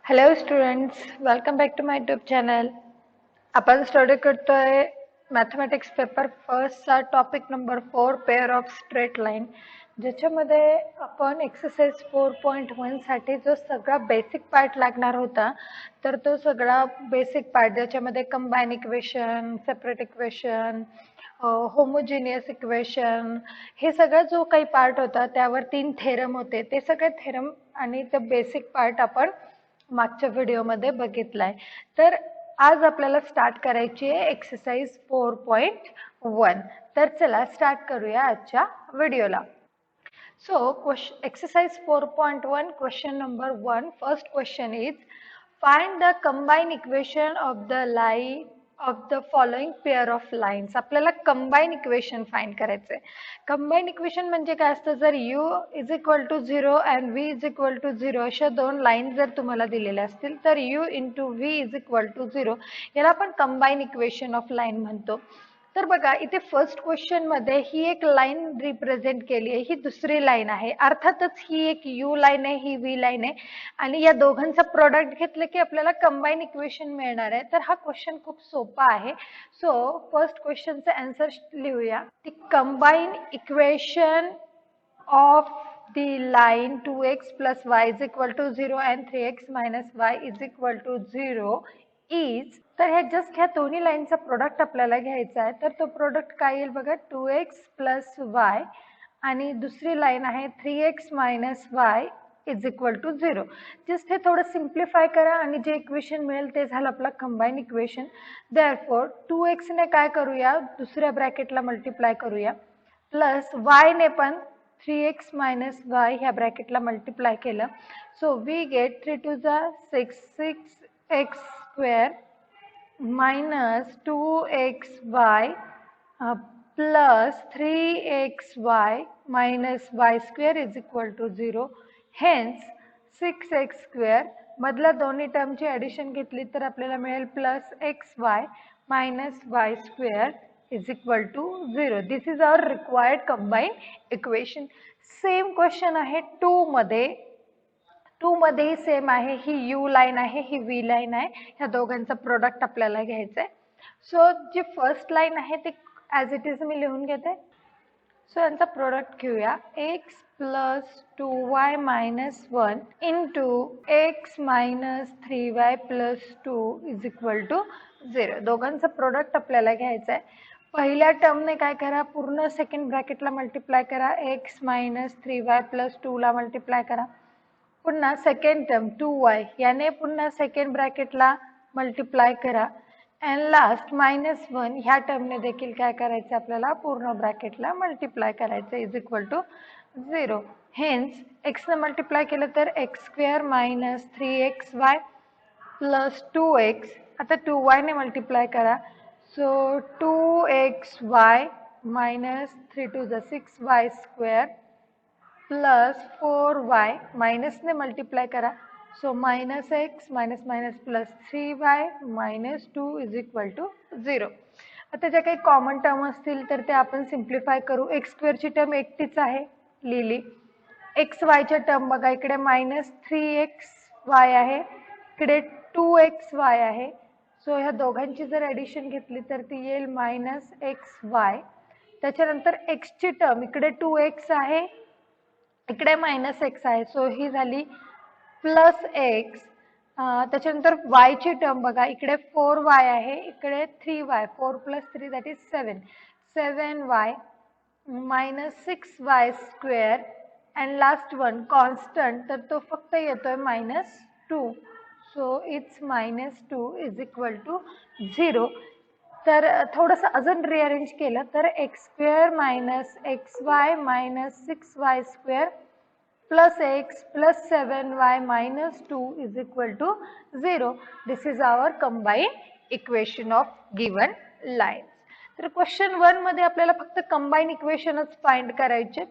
Hello students, welcome back to my YouTube channel. आपण study करतोय mathematics paper फर्स्टचा topic number 4 pair of straight line, ज्याच्यामध्ये आपण exercise 4.1 साठी जो सगळा बेसिक पार्ट लागणार होता, तर तो सगळा बेसिक पार्ट ज्याच्यामध्ये combine equation, separate equation, homogeneous equation, हे सगळं जो काही पार्ट होता त्यावर 3 थेरम होते. ते सगळे थेरम आणि ते बेसिक पार्ट आपण मागच्या व्हिडिओमध्ये बघितलाय. तर आज आपल्याला स्टार्ट करायची आहे एक्सरसाइज 4.1. तर चला स्टार्ट करूया आजच्या व्हिडिओला. So exercise 4.1 question number 1, first question is find the combined equation of the line of the following pair of lines. आपल्याला combined equation find करायचंय. combined equation म्हणजे काय असतं, जर u is equal to 0 and v is equal to 0 अशा दोन line जर तुम्हाला दिलेल्या असतील तर u into v is equal to 0 याला आपण combined equation of line म्हणतो. तर बघा इथे फर्स्ट क्वेश्चन मध्ये ही एक लाईन रिप्रेझेंट केली आहे, ही दुसरी लाईन आहे. अर्थातच ही एक यू लाईन आहे, ही व्ही लाईन आहे आणि या दोघांचा प्रोडक्ट घेतलं की आपल्याला कंबाईन इक्वेशन मिळणार आहे. तर हा क्वेश्चन खूप सोपा आहे. सो फर्स्ट क्वेश्चनचा आन्सर लिहूया. The combine equation of the line 2x plus y is equal to 0 and 3x minus y is equal to 0 is, तर हे जस्ट ह्या दोन्ही लाईनचा प्रोडक्ट आपल्याला घ्यायचा आहे. तर तो प्रोडक्ट काय येईल बघा, 2x प्लस y आणि दुसरी लाईन आहे 3x minus y is equal to 0. Just हे थोडं सिम्प्लिफाय करा आणि जे इक्वेशन मिळेल ते झालं आपलं कंबाईन इक्वेशन. देअरफॉर 2x ने काय करूया, दुसऱ्या ब्रॅकेटला मल्टिप्लाय करूया, प्लस y ने पण 3x मायनस y ह्या ब्रॅकेटला मल्टिप्लाय केलं. सो वी गेट 3 टू जा 6, 6x square minus 2xy plus 3xy minus y square is equal to 0. Hence 6x square मधल्या दोन्ही टर्मची ॲडिशन घेतली तर आपल्याला मिळेल plus xy minus y square is equal to 0. This is our required combined equation. Same question आहे 2 मध्ये. 2 मध्ये same आहे, ही यू लाईन आहे, ही व्ही लाईन आहे, ह्या दोघांचा प्रोडक्ट आपल्याला घ्यायचा आहे. सो जी फर्स्ट लाईन आहे ती ॲज इट इज मी लिहून घेते. सो यांचा प्रोडक्ट घेऊया, x plus 2y minus 1 into x minus 3y plus 2 is equal to 0. दोघांचा प्रोडक्ट आपल्याला घ्यायचा आहे. पहिल्या टर्मने काय करा, पूर्ण सेकंड ब्रॅकेटला मल्टिप्लाय करा, x मायनस 3y प्लस 2 ला मल्टिप्लाय करा. पुन्हा सेकंड टर्म 2y याने पुन्हा सेकंड ब्रॅकेटला मल्टिप्लाय करा अँड लास्ट मायनस 1 ह्या टर्मने देखील काय करायचं, आपल्याला पूर्ण ब्रॅकेटला मल्टिप्लाय करायचं is equal to 0. Hence x ने मल्टिप्लाय केलं तर x square minus 3xy plus 2x. आता 2y ने मल्टिप्लाय करा, so 2xy minus 3 to the 6y square plus 4y minus ने मल्टिप्लाय करा, so minus x minus minus plus 3y minus 2 is equal to 0. आता ज्या काही कॉमन टर्म असतील तर ते आपण सिम्प्लिफाय करू. एक्स स्क्वेअरची टर्म एकटीच आहे, लिहिली. एक्स वायच्या टर्म बघा, इकडे मायनस 3xy आहे, इकडे 2xy आहे. सो ह्या दोघांची जर ॲडिशन घेतली तर ती येईल मायनस xy. त्याच्यानंतर एक्सची टर्म इकडे 2x आहे, इकडे मायनस एक्स आहे, सो ही झाली प्लस एक्स. त्याच्यानंतर y ची टर्म बघा, इकडे 4y आहे, इकडे 3y, 4 plus 3 that is 7, 7y minus 6y square and last one constant, तर तो फक्त येतोय minus 2. So it's minus 2 is equal to 0. तर थोडंसं अजून रिअरेंज केलं तर x square minus xy minus 6y square plus x plus 7y minus 2 is equal to 0. This is our combine equation of given lines. तर question 1 मध्ये आपल्याला फक्त combine इक्वेशनच find करायचे.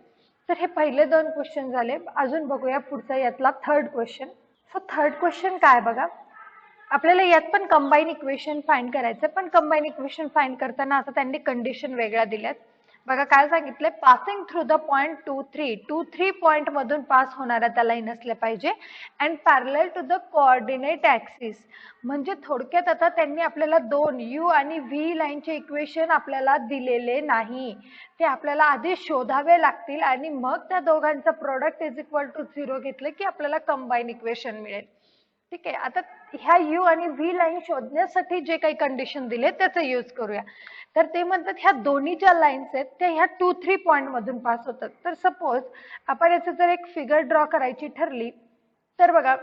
तर हे पहिले 2 क्वेश्चन झाले. अजून बघूया पुढचा यातला third question. So third question काय बघा, आपल्याला यात पण कंबाईन इक्वेशन फाइंड करायचं, पण कंबाईन इक्वेशन फाइंड करताना आता त्यांनी कंडिशन वेगळ्या दिल्यात. बघा काय सांगितलंय, passing through the point 2 3 point मधून पास होणाऱ्या त्या लाईन असल्या पाहिजे and parallel to the coordinate axis. म्हणजे थोडक्यात आता त्यांनी आपल्याला दोन यू आणि व्ही लाईनचे इक्वेशन आपल्याला दिलेले नाही, ते आपल्याला आधी शोधावे लागतील आणि मग त्या दोघांचं प्रोडक्ट इज इक्वल टू 0 घेतलं की आपल्याला कंबाईन इक्वेशन मिळेल. ठीक आहे, आता ह्या यू आणि व्ही लाईन शोधण्यासाठी जे काही कंडिशन दिले त्याचा यूज करूया. तर ते म्हणतात ह्या दोन्ही ज्या लाईन्स आहेत त्या ह्या 2 3 पॉइंट मधून पास होतात. तर सपोज आपण याचं जर एक फिगर ड्रॉ करायची ठरली तर बघा,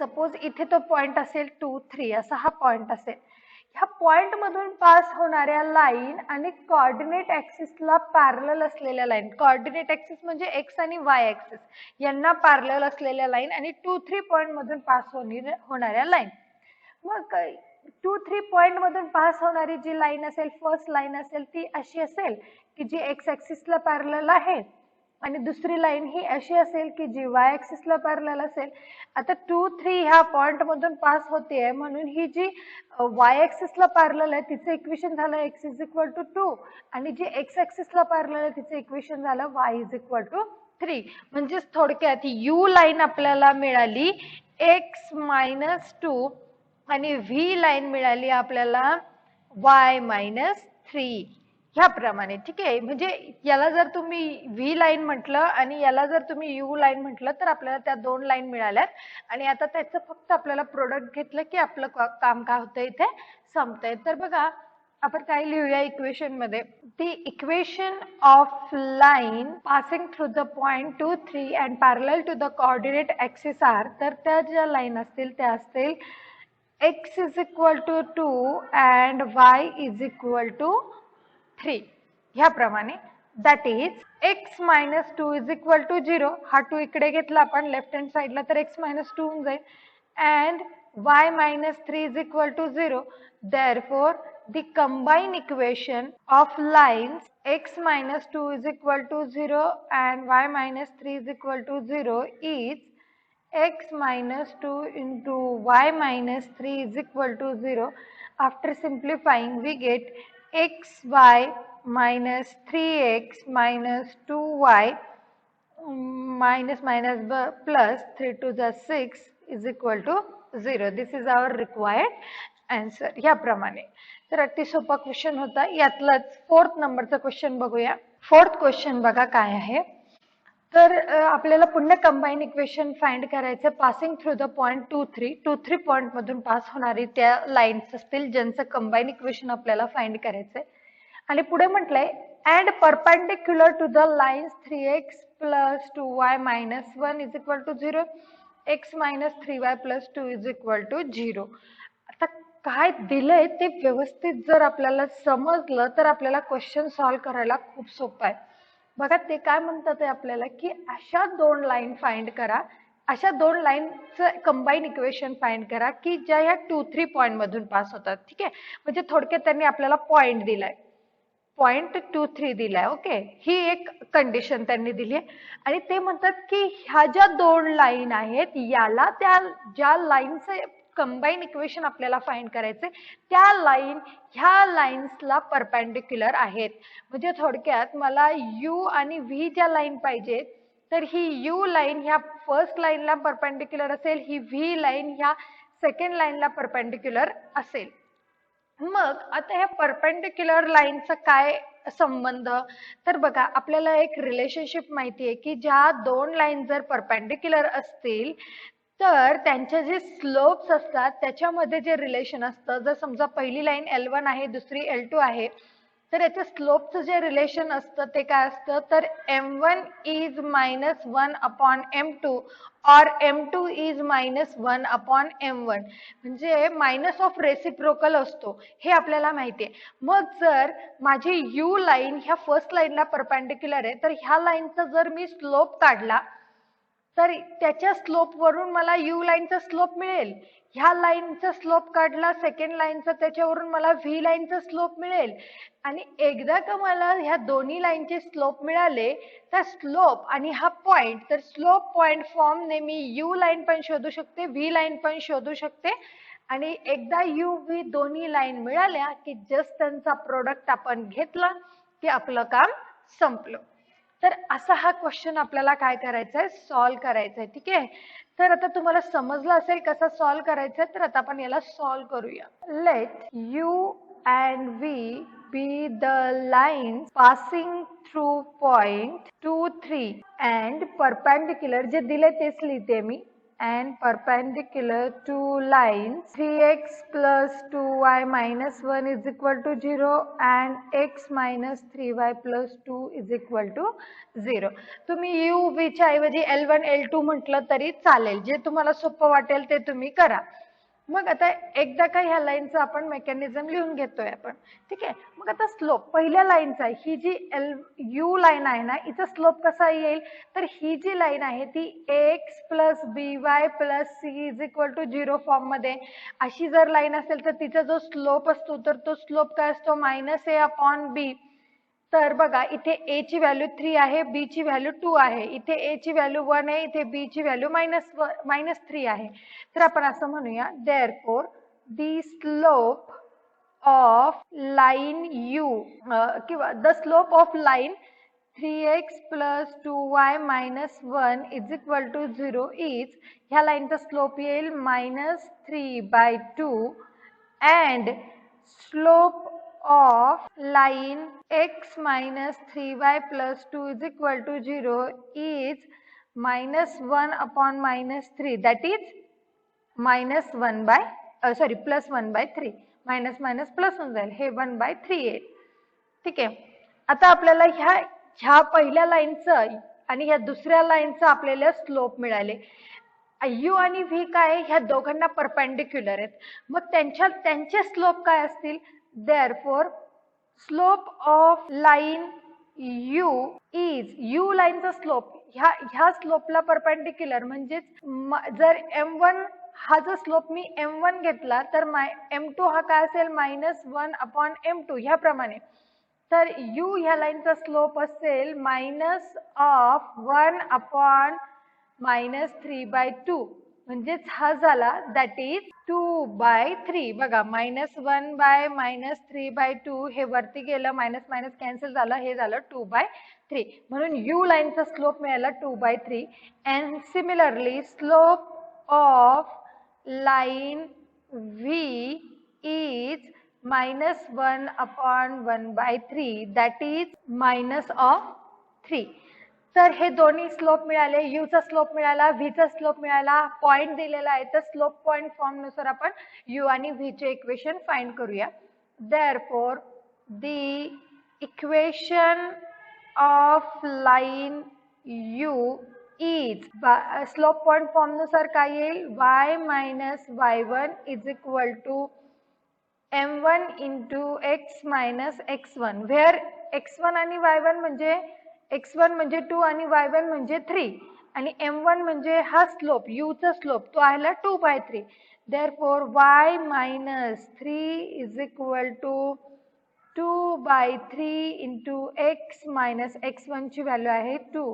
सपोज इथे तो पॉइंट असेल 2 3 असा हा पॉइंट असेल. ह्या पॉइंट मधून पास होणाऱ्या लाईन आणि कोऑर्डिनेट ऍक्सिसला पॅरलल असलेल्या लाईन, कोऑर्डिनेट ऍक्सिस म्हणजे एक्स आणि वाय ऍक्सिस यांना पॅरलल असलेल्या लाईन आणि 2 3 पॉइंट मधून पास होणाऱ्या लाईन. मग 2 3 पॉइंट मधून पास होणारी जी लाईन असेल, फर्स्ट लाईन असेल ती अशी असेल की जी एक्स ऍक्सिसला पॅरलल आहे आणि दुसरी लाईन ही अशी असेल की जी वाय ऍक्सिसला पॅरलल असेल. आता 2 3 ह्या पॉइंट मधून पास होते म्हणून ही जी वाय ऍक्सिसला पॅरलल आहे तिचं इक्वेशन झालं x इज इक्वल टू 2 आणि जी एक्स ऍक्सिसला पॅरलल आहे तिचं इक्वेशन झालं y इज इक्वल टू 3. म्हणजे थोडक्यात यू लाईन आपल्याला मिळाली x मायनस 2 आणि व्ही लाईन मिळाली आपल्याला y मायनस 3 ह्याप्रमाणे. ठीक आहे, म्हणजे याला जर तुम्ही व्ही लाईन म्हटलं आणि याला जर तुम्ही यू लाईन म्हटलं तर आपल्याला त्या दोन लाईन मिळाल्यात आणि आता त्याचं फक्त आपल्याला प्रोडक्ट घेतलं की आपलं काम काय होतं इथे संपतंय. तर बघा आपण काय लिहूया इक्वेशन मध्ये, the equation of line passing through the point 2 3 and parallel to the coordinate axis are. तर त्या ज्या लाईन असतील त्या असतील x is equal to 2 and y is equal to 3 ह्याप्रमाणे. That is x minus 2 is equal to 0, हा 2 इकडे घेतला आपण लेफ्ट हँड साइडला तर x मायनस 2 होऊन जाईल and y minus 3 is equal to 0. therefore the combined equation of lines x minus 2 is equal to 0 and y minus 3 is equal to 0 is x minus 2 into y minus 3 is equal to 0. After simplifying we get xy minus 3x minus 2y minus plus 3 to the 6 is equal to 0. This is our required answer. ह्याप्रमाणे. तर अति सोपा question होता. यातलाच 4th नंबरचा question बघूया. 4th question बघा काय आहे, तर आपल्याला पुन्हा कंबाईन इक्वेशन फाइंड करायचं passing through the point 2 3 point मधून पास होणारी त्या लाईन्स असतील ज्यांचं कंबाईन इक्वेशन आपल्याला फाइंड करायचंय. आणि पुढे म्हटलंय and perpendicular to the lines 3x plus 2y minus 1 is equal to 0, x minus 3y plus 2 is equal to 0. आता काय दिलंय ते व्यवस्थित जर आपल्याला समजलं तर आपल्याला क्वेश्चन सॉल्व्ह करायला खूप सोपं आहे. बघा ते काय म्हणतात आहे आपल्याला की अशा दोन लाईन फाइंड करा, अशा दोन लाईनचं कंबाईन इक्वेशन फाइंड करा की ज्या ह्या 2 3 पॉइंट मधून पास होतात. ठीक आहे, म्हणजे थोडक्यात त्यांनी आपल्याला पॉइंट दिलाय, पॉइंट 2 3 दिलाय. ओके, ही एक कंडिशन त्यांनी दिली आहे आणि ते म्हणतात की ह्या ज्या दोन लाईन आहेत याला त्या ज्या लाईनचं कंबाईन इक्वेशन आपल्याला फाइंड करायचे त्या लाईन ह्या लाईन्सला परपेंडिक्युलर आहेत. म्हणजे थोडक्यात मला यू आणि व्ही ज्या लाईन पाहिजेत तर ही यू लाईन ह्या फर्स्ट लाईनला परपेंडिक्युलर असेल, ही व्ही लाईन ह्या सेकंड लाईनला परपेंडिक्युलर असेल. मग आता ह्या परपेंडिक्युलर लाईनचा काय संबंध, तर बघा आपल्याला एक रिलेशनशिप माहिती आहे की ज्या दोन लाईन जर परपेंडिक्युलर असतील तर त्यांचे जे स्लोप्स असतात त्याच्यामध्ये जे रिलेशन असतं, जर समजा पहिली लाईन L1 आहे दुसरी L2 आहे तर याच्या स्लोपचं जे रिलेशन असतं ते काय असतं, तर m1 is minus 1 upon m2 और m2 is minus 1 upon m1. म्हणजे मायनस ऑफ रेसिप्रोकल असतो हे आपल्याला माहिती आहे. मग जर माझी यू लाईन ह्या फर्स्ट लाईनला परपेंडिक्युलर आहे तर ह्या लाईनचा जर मी स्लोप काढला तर त्याच्या स्लोप वरून मला यू लाईनचा स्लोप मिळेल, ह्या लाईनचा स्लोप काढला सेकंड लाईनचा त्याच्यावरून मला व्ही लाईनचा स्लोप मिळेल. आणि एकदा का मला ह्या दोन्ही लाईनचे स्लोप मिळाले तर स्लोप आणि हा पॉइंट, तर स्लोप पॉइंट फॉर्मने मी यू लाईन पण शोधू शकते, व्ही लाईन पण शोधू शकते. आणि एकदा यू व्ही दोन्ही लाईन मिळाल्या की जस्ट त्यांचा प्रोडक्ट आपण घेतला की आपलं काम संपलं. तर असा हा क्वेश्चन आपल्याला काय करायचा आहे, सॉल्व्ह करायचा आहे. ठीक आहे. तर आता तुम्हाला समजलं असेल कसा सॉल्व्ह करायचा आहे, तर आता आपण याला सॉल्व्ह करूया. Let you and V be the lines passing through point 2, 3 and perpendicular, जे दिले तेच लिहिते मी, and perpendicular to lines 3x plus 2y minus 1 is equal to 0 and x minus 3y plus 2 is equal to 0. तुम्ही u v च्या ऐवजी L1 L2 म्हटलं तरी चालेल, जे तुम्हाला सोपं वाटेल ते तुम्ही करा. मग आता एकदा का ह्या लाईनचा आपण मेकॅनिझम लिहून घेतोय आपण. ठीक आहे. मग आता स्लोप पहिल्या लाईनचा, ही जी यू लाईन आहे ना, हिचा स्लोप कसा येईल, तर ही जी लाईन आहे ती x plus b y plus c is equal to 0 form मध्ये. अशी जर लाईन असेल तर तिचा जो स्लोप असतो तर तो स्लोप काय असतो, मायनस ए अपॉन बी. तर बघा इथे a ची व्हॅल्यू 3 आहे, b ची व्हॅल्यू 2 आहे, इथे a ची व्हॅल्यू 1 आहे, इथे b ची व्हॅल्यू -3 आहे. तर आपण असं म्हणूया, therefore the slope of line u किंवा the slope of line 3x plus 2y minus 1 is equal to 0 is, ह्या लाईनचा स्लोप येईल -3/2 and slope of line x minus 3y plus 2 is equal to 0 is -1 upon -3, that is plus 1/3. Minus minus plus होऊन जाईल, हे 1/3 येईल. ठीक आहे. आता आपल्याला ह्या पहिल्या लाईनचं आणि ह्या दुसऱ्या लाईनचं आपल्याला स्लोप मिळाले. यू आणि व्ही काय, ह्या दोघांना परपेंडिक्युलर आहेत. मग त्यांचे स्लोप काय असतील, therefore slope of line u is, u लाईनचा स्लोप ह्या स्लोपला परपेंडिक्युलर, म्हणजे जर m1 हा जो स्लोप मी m1 घेतला तर m2 हा काय असेल, -1 अपॉन m2 ह्याप्रमाणे. तर u ह्या लाईनचा स्लोप असेल -1 अपॉन -3/2, म्हणजेच हा झाला, दॅट इज 2/3. बघा -1 - -3/2 हे वरती गेलं, मायनस मायनस कॅन्सल झालं, हे झालं 2/3. म्हणून u लाईनचा स्लोप मिळाला 2/3. And similarly slope of line v is -1 upon 1/3, that is -3. तर हे दोन्ही स्लोप मिळाले, u चा स्लोप मिळाला, v चा स्लोप मिळाला, पॉइंट दिलेला आहे, तर स्लोप पॉइंट फॉर्म नुसार आपण u आणि v चे इक्वेशन फाइंड करूया. therefore the equation of line u is, slope point form नुसार काय येईल, y minus y1 is equal to m1 into x minus x1, where x1 आणि y1 म्हणजे x1 म्हणजे 2 आणि y1 म्हणजे 3 आणि m1 म्हणजे हा स्लोप, u चा स्लोप, तो आहे 2/3. therefore y minus 3 is equal to 2/3 into x minus x1 ची व्हॅल्यू आहे 2.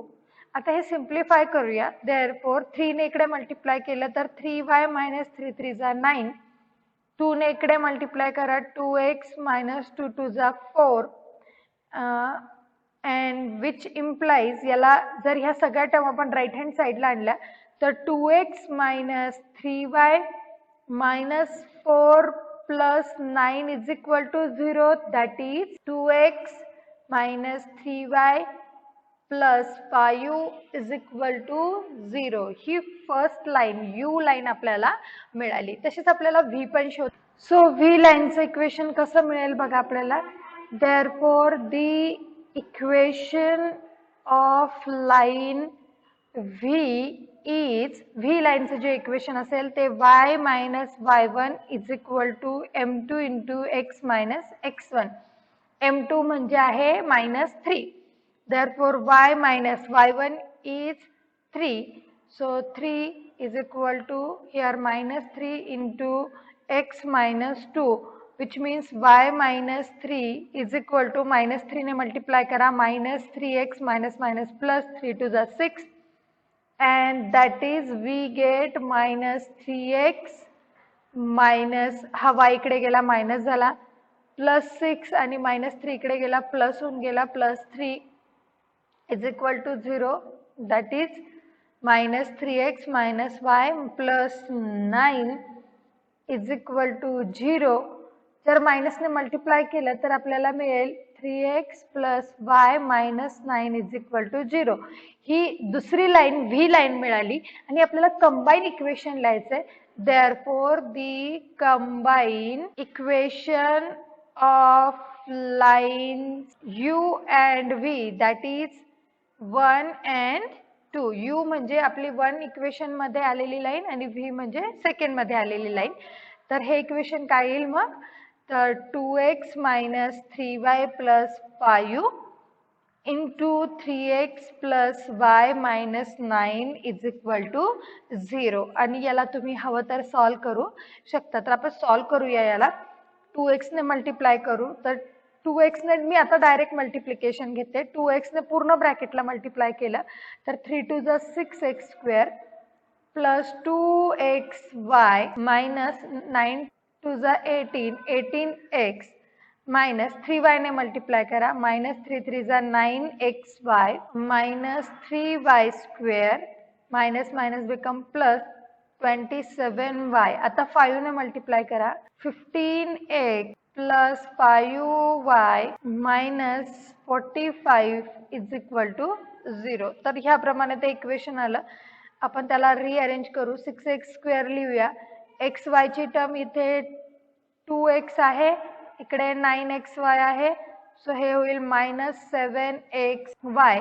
आता हे सिम्प्लिफाय करूया. therefore 3 ने इकडे मल्टिप्लाय केलं तर 3y minus 3 3 जा 9, 2 ने इकडे मल्टिप्लाय करा, 2x minus 2 2 जा 4, and which implies, याला जर ह्या सगळ्या टर्म आपण राईट हँड साइडला आणल्या तर 2x minus 3y minus 4 plus 9 is equal to 0, that is 2x minus 3y plus 5 is equal to 0. He first line u line आपल्याला मिळाली. तशीच आपल्याला v पण शोध. सो v लाईनचं इक्वेशन कसं मिळेल बघा आपल्याला. therefore the equation of line v is, v लाईनचं जे इक्वेशन असेल ते y minus y1 is equal to m2 into x minus x1. m2 म्हणजे आहे -3. therefore y minus y1 is 3. so 3 is equal to here -3 into x minus 2, which means y minus 3 is equal to -3 ने multiply करा, -3x minus minus plus 3 to the 6, and that is we get -3x minus, हा y इकडे गेला minus झाला, +6 आणि -3 इकडे गेला, plus होऊन गेला, +3 is equal to 0, that is -3x - y +9 is equal to 0. जर मायनसने मल्टिप्लाय केलं तर आपल्याला मिळेल 3x + y - 9 is equal to 0. ही दुसरी लाईन व्ही लाईन मिळाली आणि आपल्याला कंबाईन इक्वेशन लिहायचंय. Therefore, the combined equation of lines U and V, that is 1 and 2. U म्हणजे आपली 1 इक्वेशन मध्ये आलेली लाईन आणि V म्हणजे सेकंड मध्ये आलेली लाईन. तर हे इक्वेशन काय येईल मग? तर 2x - 3y + 5 into 3x + y - 9 is equal to 0. आणि याला तुम्ही हवं तर सॉल्व करू शकता. तर आपण सॉल्व करूया याला. 2x ने मल्टिप्लाय करू. तर 2x ने मी आता डायरेक्ट मल्टिप्लिकेशन घेते. 2x ने पूर्ण ब्रॅकेटला मल्टिप्लाय केलं तर 3 × 2 = 6x² + 2xy - 9 × 2 = 18, 18x - 3y ने मल्टिप्लाय करा. -3 × 3 = 9xy - 3y², minus become plus 27y. आता 5 ने मल्टिप्लाय करा. 15x + 5y - 45 is equal to 0. तर ह्याप्रमाणे ते इक्वेशन आलं. आपण त्याला रिअरेंज करू. 6x² लिहूया. xy ची टर्म इथे 2x आहे, इकडे 9xy आहे, सो हे होईल -7xy.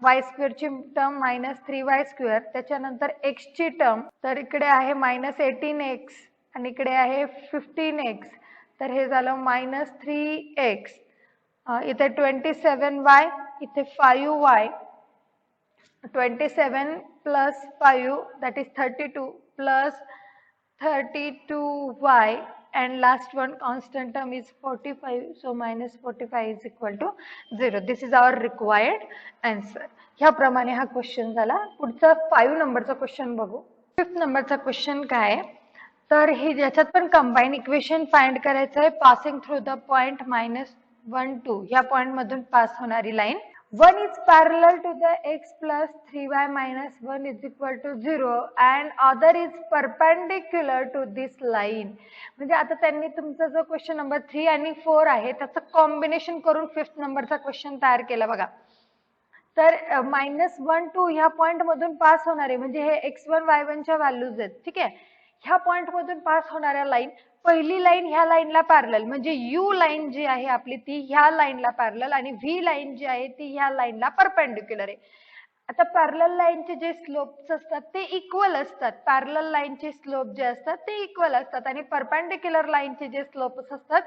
y² ची टर्म -3y². त्याच्यानंतर x ची टर्म तर इकडे आहे -18x आणि इकडे आहे 15x, तर हे झालं -3x. इथे 27y, इथे 5y. 27 + 5 that is 32 plus 32y, and last one constant term is 45, so -45 is equal to 0. This is our required answer. ह्याप्रमाणे हा क्वेश्चन झाला. पुढचा 5 नंबरचा क्वेश्चन बघू. 5th नंबरचा क्वेश्चन काय आहे तर हे ज्याच्यात पण कंबाईन इक्वेशन फाइंड करायचं आहे. पासिंग थ्रू द पॉइंट -1, 2 ह्या पॉइंट मधून पास होणारी line. One is parallel to the x plus 3y minus 1 is equal to 0 and other is perpendicular to this line. म्हणजे आता त्यांनी तुमचा जो क्वेश्चन नंबर 3 आणि 4 आहे त्याचं कॉम्बिनेशन करून 5th नंबरचा क्वेश्चन तयार केला बघा. तर -1, 2 ह्या पॉइंट मधून पास होणारे म्हणजे हे x1, y1 च्या व्हॅल्यूज आहेत. ठीक आहे. ह्या पॉइंट मधून पास होणाऱ्या लाईन, पहिली लाईन ह्या लाईनला पॅरलल म्हणजे यू लाईन जी आहे आपली ती ह्या लाईनला पॅरलल आणि व्ही लाईन जी आहे ती ह्या लाईनला परपेंडिक्युलर आहे. आता पॅरलल लाईनचे जे स्लोप्स असतात ते इक्वल असतात. पॅरलल लाईनचे स्लोप जे असतात ते इक्वल असतात आणि परपेंडिक्युलर लाईनचे जे स्लोप्स असतात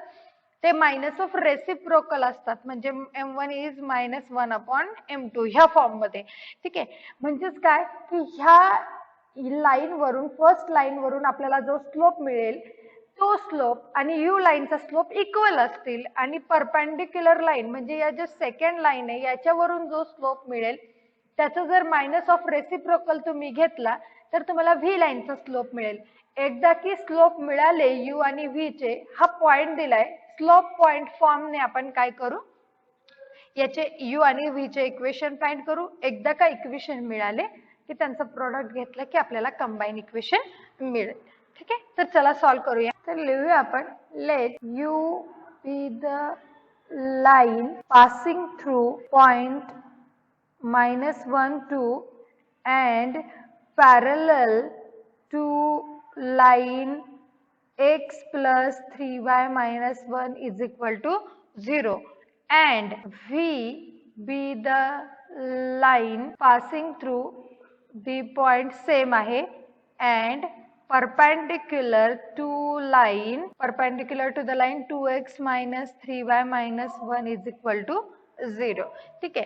ते मायनस ऑफ रेसिप्रोकल असतात. म्हणजे m1 इज -1/m2 ह्या फॉर्म मध्ये. ठीक आहे. म्हणजेच काय की ह्या लाईन वरून, फर्स्ट लाईन वरून आपल्याला जो स्लोप मिळेल तो स्लोप आणि यू लाईनचा स्लोप इक्वल असतील आणि परपेंडिक्युलर लाईन म्हणजे या जे सेकंड लाईन आहे याच्यावरून जो स्लोप मिळेल त्याचा जर मायनस ऑफ रेसिप्रोकल तुम्ही घेतला तर तुम्हाला व्ही लाईनचा स्लोप मिळेल. एकदा की स्लोप मिळाले यू आणि व्ही चे, हा पॉइंट दिलाय, स्लोप पॉइंट फॉर्मने आपण काय करू, याचे यू आणि व्ही चे इक्वेशन फाइंड करू. एकदा का इक्वेशन मिळाले की त्यांचं प्रोडक्ट घेतलं की आपल्याला कंबाईन इक्वेशन मिळेल. ठीक आहे. तर चला सॉल्व करूया. तर लिहूया आपण. Let you be the line passing through point -1, 2 and parallel to line x plus 3y minus 1 is equal to 0 and V be the line passing through the point same आहे and perpendicular to the line 2x minus 3y minus 1 is equal to 0. ठीक आहे.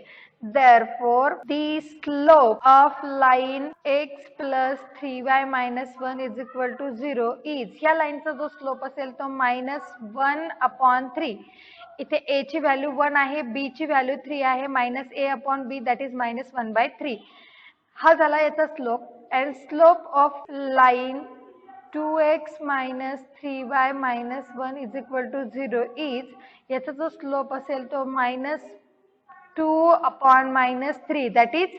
Therefore, the slope of line x plus 3y minus 1 is equal to 0 is, ह्या लाईनचा जो slope असेल तो -1/3. इथे a ची व्हॅल्यू 1 आहे, b ची व्हॅल्यू 3 आहे, -a/b that is -1/3. हा झाला याचा slope. and slope of line 2x minus 3y minus 1 is equal to 0 is, याचा जो स्लोप असेल तो -2 upon -3 that is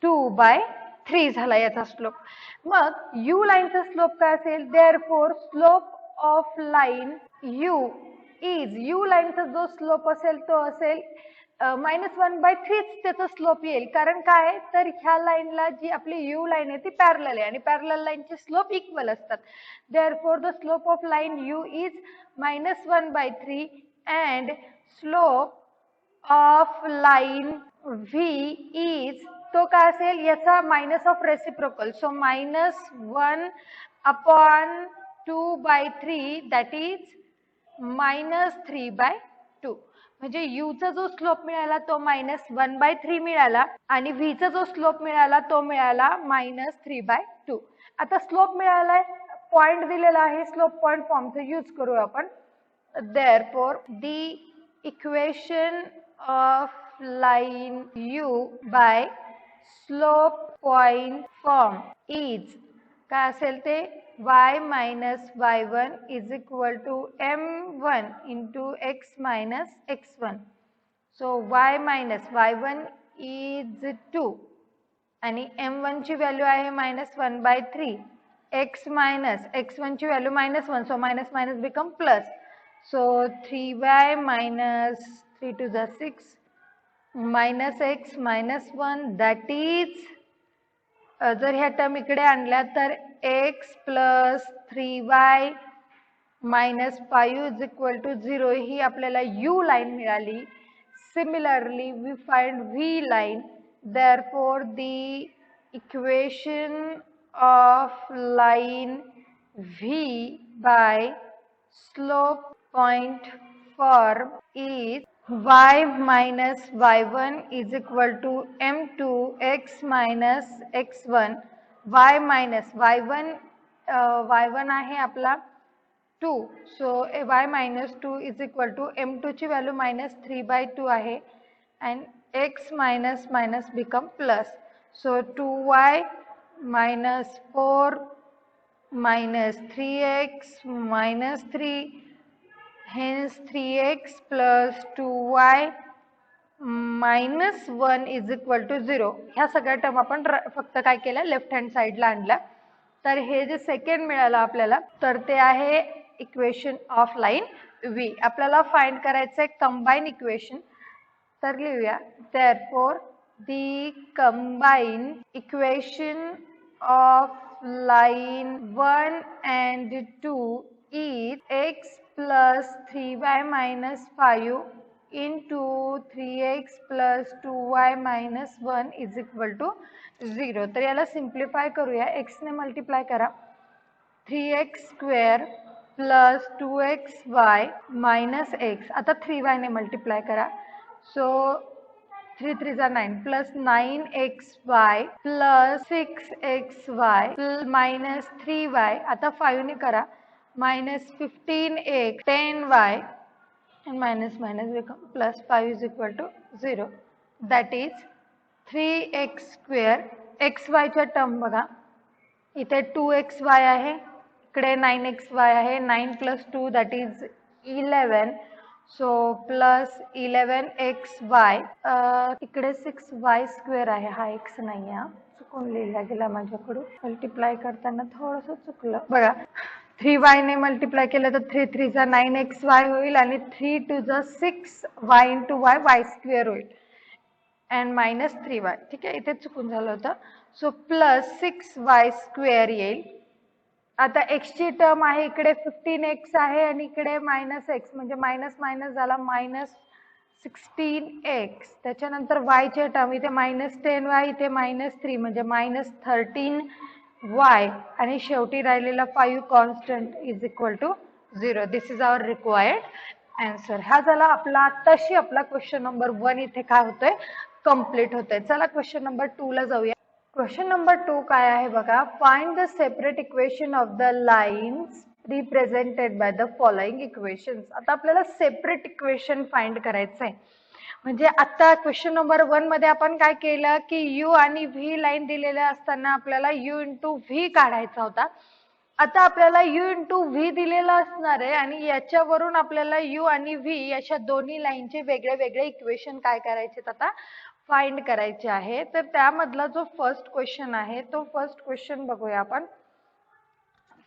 2/3 झाला याचा स्लोप. मग u लाईनचा स्लोप काय असेल? therefore slope of line u is, u लाईनचा जो स्लोप असेल तो असेल -1/3 त्याचा स्लोप येईल. कारण काय, तर ह्या लाईनला जी आपली u लाईन आहे ती पॅरलल आहे आणि पॅरलल लाईनचे स्लोप इक्वल असतात. therefore the slope of line u is -1/3 and slope of line v is, तो काय असेल? याचा minus of reciprocal, so -1 upon 2/3 that is -3/2. म्हणजे u चा जो स्लोप मिळाला तो -1/3 मिळाला आणि v चा जो स्लोप मिळाला तो मिळाला -3/2. आता स्लोप मिळालाय, पॉइंट दिलेला आहे, स्लोप पॉइंट फॉर्मचा यूज करू आपण. therefore the equation of line u by slope point form is, काय असेल ते? y minus y1 is equal to m1 into x minus x1. so y minus y1 is 2 आणि m1 ची value आहे -1/3, x minus x1 ची value -1, so minus minus become plus. so 3y minus 3 to the 6 minus x minus 1 that is, जर ह्या term इकडे आणल्या तर x plus 3y minus 5 is equal to 0 ही आपल्याला u लाईन मिळाली. Similarly we find v line, therefore the equation of line v by slope point form is y minus y1 is equal to m2 x minus x1. y minus y1 y1 आहे आपला 2, so y minus 2 is equal to m2 ची value -3/2 आहे and x minus minus become plus. so 2y minus 4 minus 3x minus 3, hence 3x plus 2y minus 1 is equal to 0. ह्या सगळ्या term आपण फक्त काय केलं? लेफ्ट हँड साइडला आणला. तर हे जे सेकंड मिळालं आपल्याला, तर ते आहे इक्वेशन ऑफ लाईन v. आपल्याला फाइंड करायचं आहे कंबाईन इक्वेशन. तर लिहूया, therefore the combined equation of line 1 and 2 is x plus 3y minus 5 into 3x plus 2y minus 1 is equal to 0. तर याला सिम्प्लिफाय करूया. x ने मल्टिप्लाय करा, 3x square plus 2xy minus x. आता 3y ने multiply करा, so 3 3 9 plus 9xy plus 6xy minus 3y. आता 5 ने करा, minus 15x 10y and minus minus become plus 5 is equal to 0. that is 3x square. xy च्या term बघा, इथे 2xy आहे, इकडे 9xy आहे. 9 plus 2 that is 11, so plus 11xy. इकडे 6y square आहे, हा x नाही आहे, चुकून लिहिला गेला माझ्याकडून, मल्टिप्लाय करताना थोडंसं चुकलं बघा. 3y ने मल्टिप्लाय केलं तर 3 3 जा 9xy होईल आणि 3 2 जा 6y into y y square होईल and minus 3y. ठीक आहे, इथे चुकून झालं होतं. सो प्लस 6y square येईल. आता x ची टर्म आहे, इकडे 15x आहे आणि इकडे मायनस x, म्हणजे मायनस मायनस झाला -16x. त्याच्यानंतर y ची टर्म, इथे -10y, इथे -3 म्हणजे -13y आणि शेवटी राहिलेला 5 constant is equal to 0. This is our required answer. हा झाला आपला आताशी आपला क्वेश्चन नंबर 1 इथे काय होतोय? कंप्लीट होतोय. चला क्वेश्चन नंबर 2 ला जाऊया. क्वेश्चन नंबर 2 काय आहे बघा, find the separate equation of the lines represented by the following equations. आता आपल्याला सेपरेट इक्वेशन फाइंड करायचं आहे. म्हणजे आता क्वेश्चन नंबर 1 मध्ये आपण काय केलं की u आणि v लाईन दिलेल्या असताना आपल्याला u into v काढायचा होता. आता आपल्याला u इंटू व्ही दिलेला असणार आहे आणि याच्यावरून आपल्याला u आणि v अशा दोन्ही लाईनचे वेगळे वेगळे इक्वेशन काय करायचे आता फाइंड करायचे आहे. तर त्यामधला जो फर्स्ट क्वेश्चन आहे तो फर्स्ट क्वेश्चन बघूया आपण.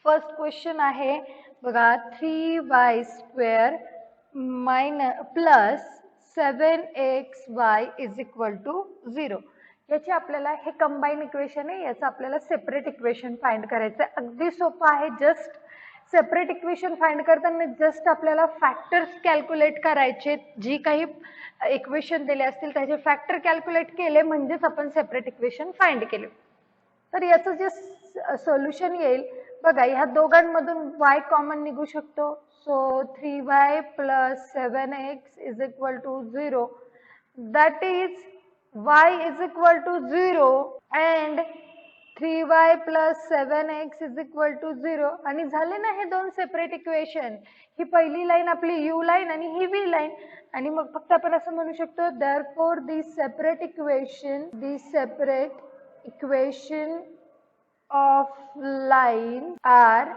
फर्स्ट क्वेश्चन आहे बघा 3y² plus 7xy is equal to 0. याचे आपल्याला हे कंबाईन इक्वेशन आहे, याचं आपल्याला सेपरेट इक्वेशन फाइंड करायचं आहे. अगदी सोपं आहे. जस्ट सेपरेट इक्वेशन फाइंड करताना जस्ट आपल्याला फॅक्टर्स कॅल्क्युलेट करायचे. जी काही इक्वेशन दिले असतील त्याचे फॅक्टर कॅल्क्युलेट केले म्हणजेच आपण सेपरेट इक्वेशन फाइंड केले. तर याचं जे सोल्युशन येईल बघा, ह्या दोघांमधून y कॉमन निघू शकतो. So 3y plus 7x is equal to 0. That is y is equal to 0 and 3y plus 7x is equal to 0. आणि झाले ना हे दोन सेपरेट इक्वेशन. ही पहिली लाईन आपली u लाईन आणि ही v लाईन. आणि मग फक्त आपण असं म्हणू शकतो therefore the separate equation of line are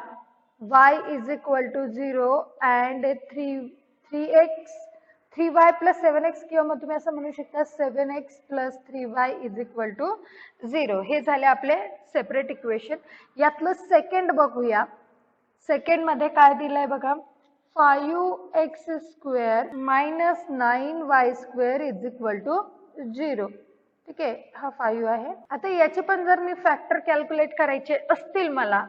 y is equal to 0 and 3y plus 7x किंवा मग तुम्ही असं म्हणू शकता 7x plus 3y is equal to 0. हे झाले आपले सेपरेट इक्वेशन. यातलं सेकंड बघूया. सेकंड मध्ये काय दिलंय बघा, 5x² minus 9y² is equal to 0. ठीक आहे, हा 5 आहे. आता याचे पण जर मी फॅक्टर कॅल्क्युलेट करायचे असतील मला,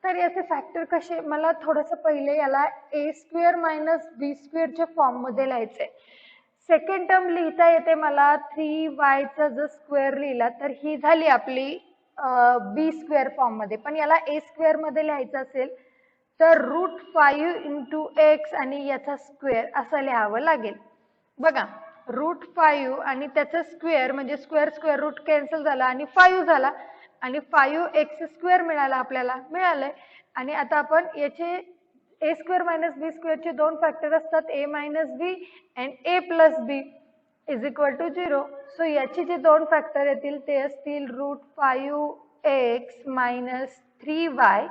तर याचे फॅक्टर कसे, मला थोडंसं पहिले याला a² मायनस b² च्या फॉर्म मध्ये लिहायचंय. सेकंड टर्म लिहिता येते मला 3y चा जर स्क्वेअर लिहिला तर ही झाली आपली b² फॉर्म मध्ये. पण याला a² मध्ये लिहायचं असेल तर √5 इंटू x आणि याचा स्क्वेअर असं लिहावं लागेल. बघा, √5 आणि त्याचा स्क्वेअर म्हणजे स्क्वेअर स्क्वेअर रूट कॅन्सल झाला आणि 5 झाला आणि 5x² मिळाला आपल्याला, मिळालंय. आणि आता आपण याचे a² मायनस b² चे दोन फॅक्टर असतात, a minus b and a plus b is equal to 0. So याचे जे दोन फॅक्टर येतील ते असतील √5x minus 3y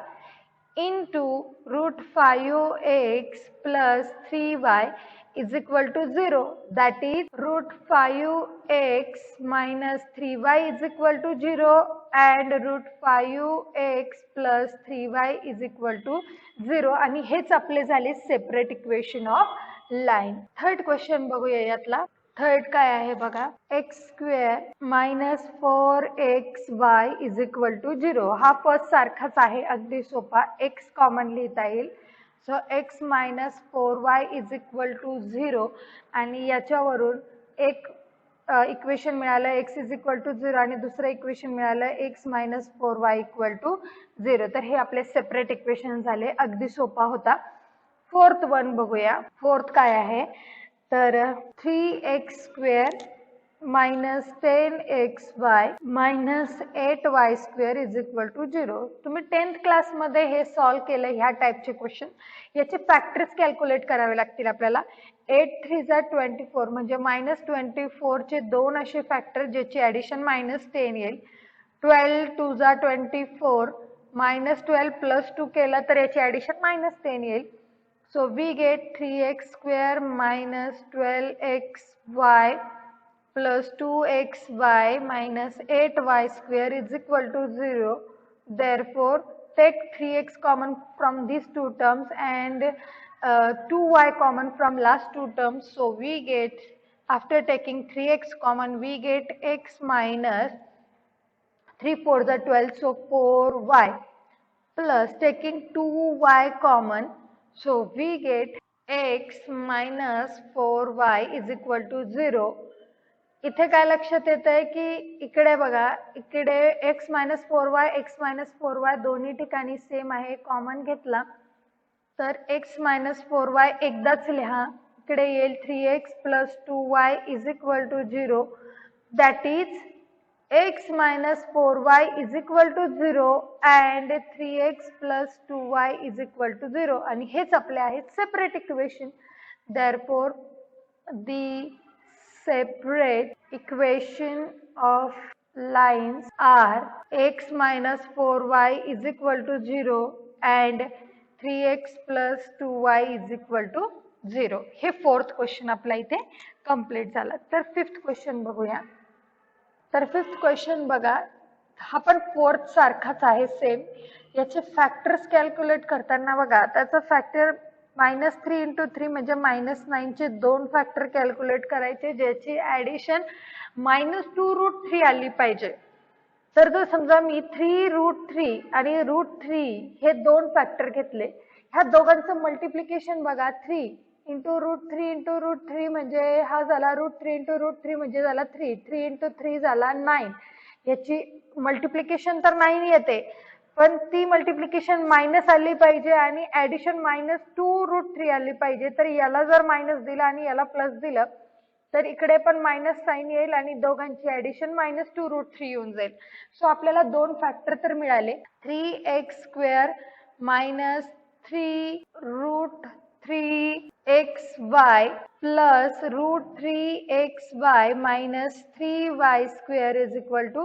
into √5x plus 3y is equal to 0. That is √5x minus 3y is equal to 0 and √5x plus 3y is equal to 0. आणि हेच आपले झाले separate equation of line. Third question बघूया. यातला third काय आहे बघा, x² minus 4xy is equal to 0. हा फर्स्ट सारखाच आहे, अगदी सोपा. x कॉमन लिहिता येईल. So x minus 4y is equal to 0 आणि याच्यावरून एक इक्वेशन मिळालं x is equal to 0 आणि दुसरं इक्वेशन मिळालं x minus 4y equal to 0. तर हे आपले सेपरेट इक्वेशन झाले, अगदी सोपा होता. फोर्थ वन बघूया. फोर्थ काय आहे तर 3x² minus 10xy minus 8y² is equal to 0. तुम्ही 10th क्लास मध्ये हे सॉल्व केलं ह्या टाइपचे क्वेश्चन. याचे फॅक्टर्स कॅल्क्युलेट करावे लागतील आपल्याला. 8 3 जा 24 म्हणजे -24 चे दोन असे फॅक्टर ज्याची ऍडिशन -10 येईल. 12 2 जा 24 -12 प्लस 2 केला तर याची ऍडिशन -10 येईल. So we get 3x² minus 12xy plus 2xy minus 8y² is equal to 0. Therefore, take 3x common from these two terms and 2y common from last two terms. So we get, after taking 3x common, we get x minus 3 4 the 12, so 4y plus taking 2y common. So we get x minus 4y is equal to 0. इथे काय लक्षात येत आहे की इकडे बघा, इकडे x minus 4y दोन्ही ठिकाणी सेम आहे. कॉमन घेतला तर x minus 4y एकदाच लिहा. इकडे येईल 3x plus 2y is equal to 0. That is x minus 4y is equal to 0 and 3x plus 2y is equal to 0. आणि हेच आपले आहेत separate equation. Therefore, the separate equation of lines are x minus 4y is equal to 0 and 3x plus 2y is equal to 0. हे fourth question आपला इथे complete झाला. तर fifth question बघूया. तर फिफ्थ क्वेश्चन बघा, हा पण फोर्थ सारखाच आहे सेम. याचे फॅक्टर्स कॅल्क्युलेट करताना बघा, त्याचा फॅक्टर -3 × 3 म्हणजे -9 चे दोन फॅक्टर कॅल्क्युलेट करायचे, ज्याची ऍडिशन -2√3 आली पाहिजे. तर जर समजा मी 3√3 आणि √3 हे दोन फॅक्टर घेतले, ह्या दोघांचं मल्टिप्लिकेशन बघा, 3 × √3 × √3 म्हणजे हा झाला √3 × √3 म्हणजे झाला 3, 3 × 3 झाला 9. याची मल्टिप्लिकेशन तर 9 येते, पण ती मल्टिप्लिकेशन मायनस आली पाहिजे आणि ऍडिशन -2√3 आली पाहिजे. तर याला जर मायनस दिला आणि याला प्लस दिलं तर इकडे पण मायनस साइन येईल आणि दोघांची ऍडिशन -2√3 येऊन जाईल. सो आपल्याला दोन फॅक्टर तर मिळाले, 3x² -3√3xy plus √3xy minus 3y² is equal to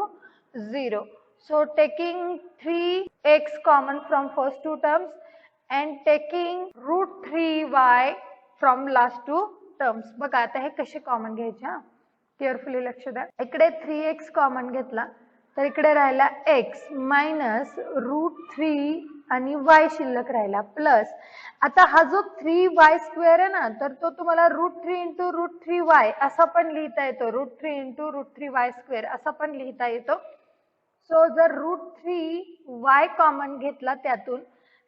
0. So taking 3x common from first two terms and taking √3y from last two terms. बघा आता हे कसे कॉमन घ्यायचे, केअरफुली लक्ष द्या. इकडे 3x कॉमन घेतला तर इकडे राहिला x मायनस √3 आणि y शिल्लक राहिला प्लस, आता हा जो 3y² आहे ना, तर तो तुम्हाला √3 × √3y असा पण लिहिता येतो, √3 × √3y² असा पण लिहिता येतो. सो जर √3y कॉमन घेतला त्यातून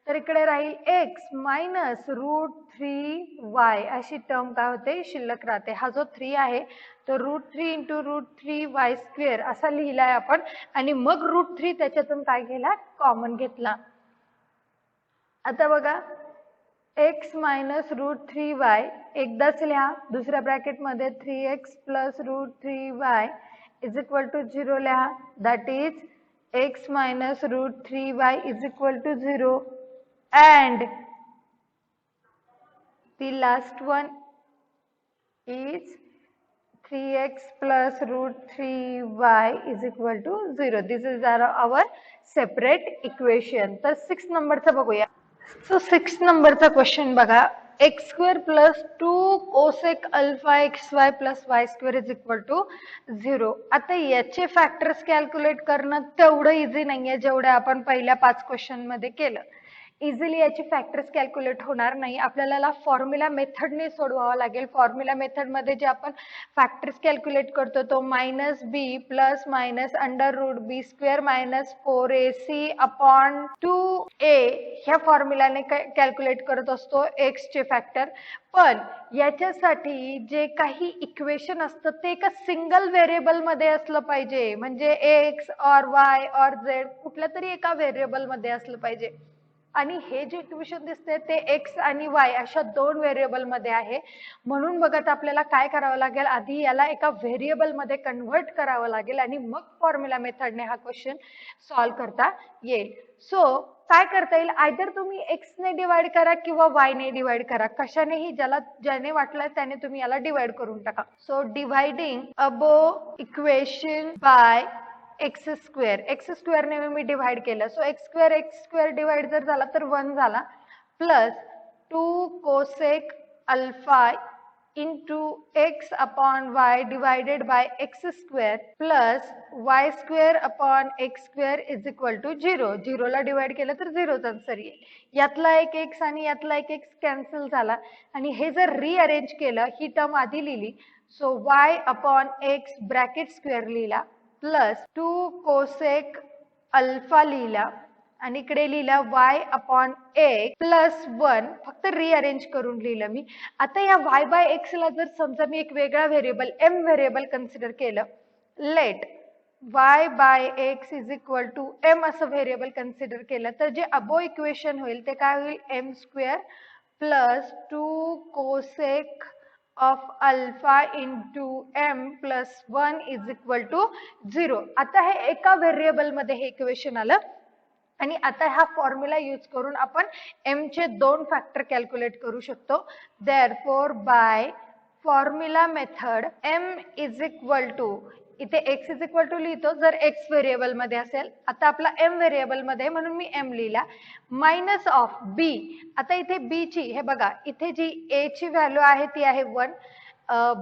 तर इकडे राहील x मायनस √3y अशी टर्म काय होते, शिल्लक राहते. हा जो 3 आहे तो √3 × √3y² असा लिहिलाय आपण आणि मग √3 त्याच्यातून काय केला, कॉमन घेतला. आता बघा x मायनस √3y एकदाच लिहा, दुसऱ्या ब्रॅकेट मध्ये 3x plus √3y is equal to 0 लिहा. That is x minus √3y is equal to 0 and the last one is 3x plus √3y is equal to 0. This is our separate equation. तर 6 नंबरचा बघूया. So 6 नंबरचा question बघा, x² plus 2 cosec alpha xy plus y² is equal to 0. आता याचे factors calculate करणं तेवढं easy नाहीये जेवढं आपण पहिल्या 5 क्वेश्चन मध्ये केलं. इझिली याची फॅक्टर्स कॅल्क्युलेट होणार नाही, आपल्याला फॉर्म्युला मेथडने सोडवावं लागेल. फॉर्म्युला मेथड मध्ये जे आपण फॅक्टर्स कॅल्क्युलेट करतो तो -b plus minus √b² minus 4ac upon 2a ह्या फॉर्म्युलाने कॅल्क्युलेट करत असतो x चे फॅक्टर. पण याच्यासाठी जे काही इक्वेशन असतं ते एका सिंगल व्हेरिएबल मध्ये असलं पाहिजे, म्हणजे x और y और z कुठल्या तरी एका व्हेरिएबल मध्ये असलं पाहिजे. आणि हे जे इक्वेशन दिसते ते x आणि y अशा दोन व्हेरिएबल मध्ये आहे. म्हणून बघत आपल्याला काय करावं लागेल, आधी याला एका व्हेरिएबल मध्ये कन्व्हर्ट करावं लागेल आणि मग फॉर्म्युला मेथडने हा क्वेश्चन सॉल्व्ह करता येईल. सो काय करता येईल, आयदर तुम्ही x ने डिवाइड करा किंवा y ने डिवाइड करा, कशानेही ज्याने वाटलं त्याने तुम्ही याला डिवाइड करून टाका. So dividing above equation by x² ने मी डिवाइड केलं. सो x² डिवाइड जर झाला तर 1 झाला plus 2 cosec alpha into x upon y divided by x² plus y² upon x² is equal to 0. 0 ला डिवाइड केलं तर 0च आन्सर येईल. यातला एक x आणि यातला एक x कॅन्सल झाला आणि हे जर रिअरेंज केलं, ही टर्म आधी लिहिली, so y upon x bracket square लिहिला प्लस 2 cosec अल्फा लिहिला आणि इकडे लिहिला y अपॉन x प्लस 1, फक्त रिअरेंज करून लिहिलं मी. आता या y बाय x ला जर समजा मी एक वेगळा व्हेरिएबल m व्हेरिएबल कन्सिडर केलं, let y by x is equal to m असं व्हेरिएबल कन्सिडर केलं तर जे अबो इक्वेशन होईल ते काय होईल, m² plus 2 cosec of alpha into m plus 1 is equal to 0. आता हे एका व्हेरिएबल मध्ये हे इक्वेशन आलं आणि आता हा फॉर्म्युला यूज करून आपण m चे दोन फॅक्टर कॅल्क्युलेट करू शकतो. Therefore by formula method m is equal to इथे x इज इक्वल टू लिहितो जर x व्हेरिएबल मध्ये असेल. आता आपला m व्हेरिएबल मध्ये म्हणून मी m लिहिला. Minus of b. आता इथे b ची हे बघा इथे जी a ची व्हॅल्यू आहे ती आहे 1.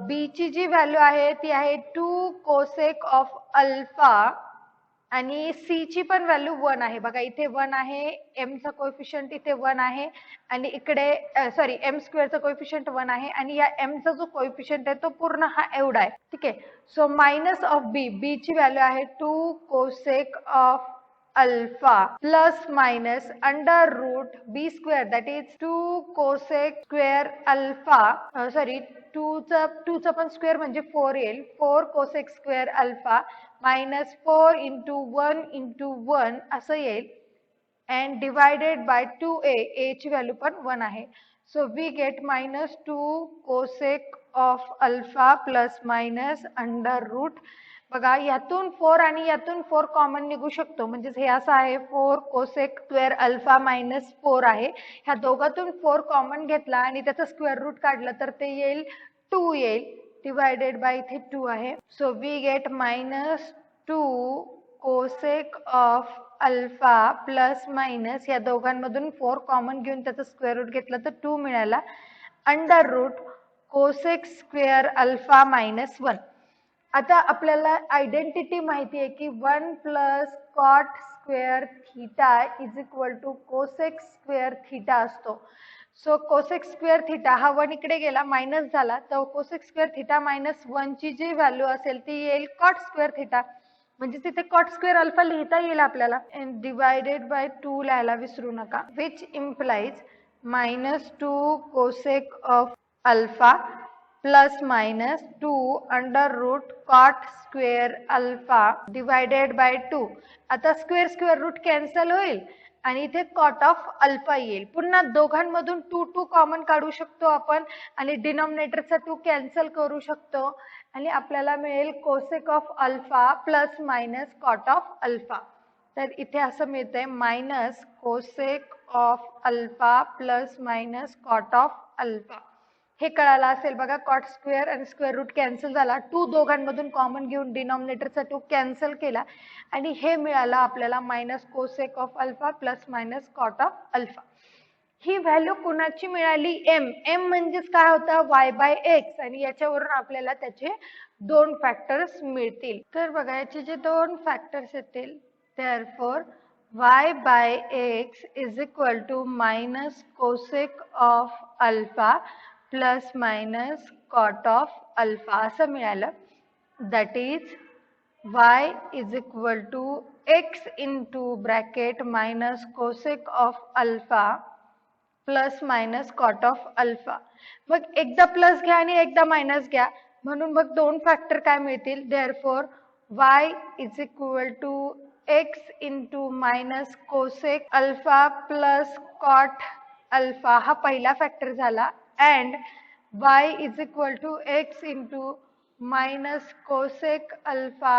b ची जी व्हॅल्यू आहे ती आहे 2 कोसेक ऑफ अल्फा आणि c ची पण व्हॅल्यू 1 आहे. बघा इथे 1 आहे, m चा कोएफिशियंट इथे 1 आहे आणि इकडे सॉरी m स्क्वेअर चा कोएफिशियंट 1 आहे आणि या m चा जो कोएफिशियंट आहे तो पूर्ण हा एवढा आहे. ठीक आहे. सो मायनस ऑफ b ची व्हॅल्यू आहे 2 cosec of alpha plus minus under root b square that is 2 cosec square alpha sorry 2 चा पण स्क्वेअर म्हणजे 4 येईल. 4 cosec square alpha minus 4 into 1 into 1 असं येईल and divided by 2a. a ची value पण 1 आहे. So we get minus 2 cosec of alpha plus minus under root. बघा यातून 4 आणि यातून 4 कॉमन निघू शकतो म्हणजे हे असं आहे 4 कोसेक स्क्वेअर अल्फा मायनस 4 आहे. ह्या दोघातून 4 कॉमन घेतला आणि त्याचा स्क्वेअर रूट काढला तर ते येईल 2 येईल डिवायडेड बाय इथे 2 आहे. So we get minus 2 cosec of alpha plus minus या दोघांमधून 4 कॉमन घेऊन त्याचा स्क्वेअर रूट घेतला तर 2 मिळाला under root cosec square alpha minus 1. आता आपल्याला आयडेंटिटी माहिती आहे की 1 plus cot square theta is equal to cosec square theta असतो. सो कोसेक स्क्वेअर थीटा हा 1 इकडे गेला मायनस झाला तर कोसेक स्क्वेअर थीटा मायनस 1 ची जी व्हॅल्यू असेल ती येईल कॉट स्क्वेअर थीटा म्हणजे तिथे कॉट स्क्वेअर अल्फा लिहिता येईल आपल्याला and डिवायडेड बाय 2 लिहायला विसरू नका which implies minus 2 cosec of alpha plus minus 2 under root cot square alpha divided by 2. आता स्क्वेअर स्क्वेअर रूट कॅन्सल होईल आणि इथे कॉट ऑफ अल्फा येईल. पुन्हा दोघांमधून 2 कॉमन काढू शकतो आपण आणि डिनॉमिनेटरचा 2 कॅन्सल करू शकतो आणि आपल्याला मिळेल cosec of alpha plus minus cot of alpha. तर इथे असं मिळतंय minus cosec of alpha plus minus cot of alpha. हे कळालं असेल बघा कॉट स्क्वेअर आणि स्क्वेअर रूट कॅन्सल झाला 2 दोघांमधून कॉमन घेऊन डिनॉमिनेटरचा 2 कॅन्सल केला आणि हे मिळालं आपल्याला minus cosec of alpha plus minus cot of alpha. ही व्हॅल्यू कुणाची मिळाली m म्हणजेच काय होता y बाय x आणि याच्यावरून आपल्याला त्याचे 2 फॅक्टर्स मिळतील. तर बघा याचे जे 2 फॅक्टर्स येतील therefore y by x is equal to minus cosec of alpha plus minus cot of alpha असं मिळालं. that is y is equal to x into bracket minus cosec of alpha plus minus cot of alpha. मग एकदा plus घ्या आणि एकदा minus घ्या म्हणून मग 2 फॅक्टर काय मिळतील therefore y is equal to x into minus cosec alpha plus cot alpha हा पहिला फॅक्टर झाला and y is equal to x into minus cosec alpha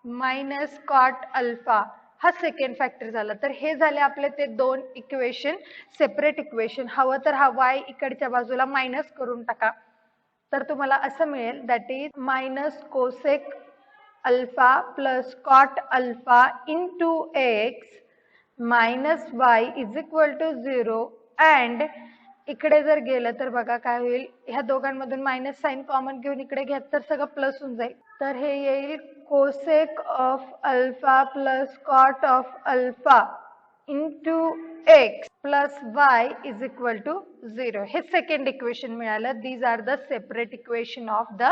minus cot alpha हा सेकंड फॅक्टर झाला. तर हे झाले आपले ते 2 इक्वेशन सेपरेट इक्वेशन. हवं तर हा y इकडच्या बाजूला मायनस करून टाका तर तुम्हाला असं मिळेल that is minus cosec alpha plus cot alpha into x minus y is equal to 0 and इकडे जर गेलं तर बघा काय होईल ह्या दोघांमधून मायनस साइन कॉमन घेऊन इकडे घेत तर सगळं प्लस होऊन जाईल. तर हे येईल cosec of alpha plus cot of alpha into x plus y is equal to 0. हे सेकंड इक्वेशन मिळालं. These are the separate equation of the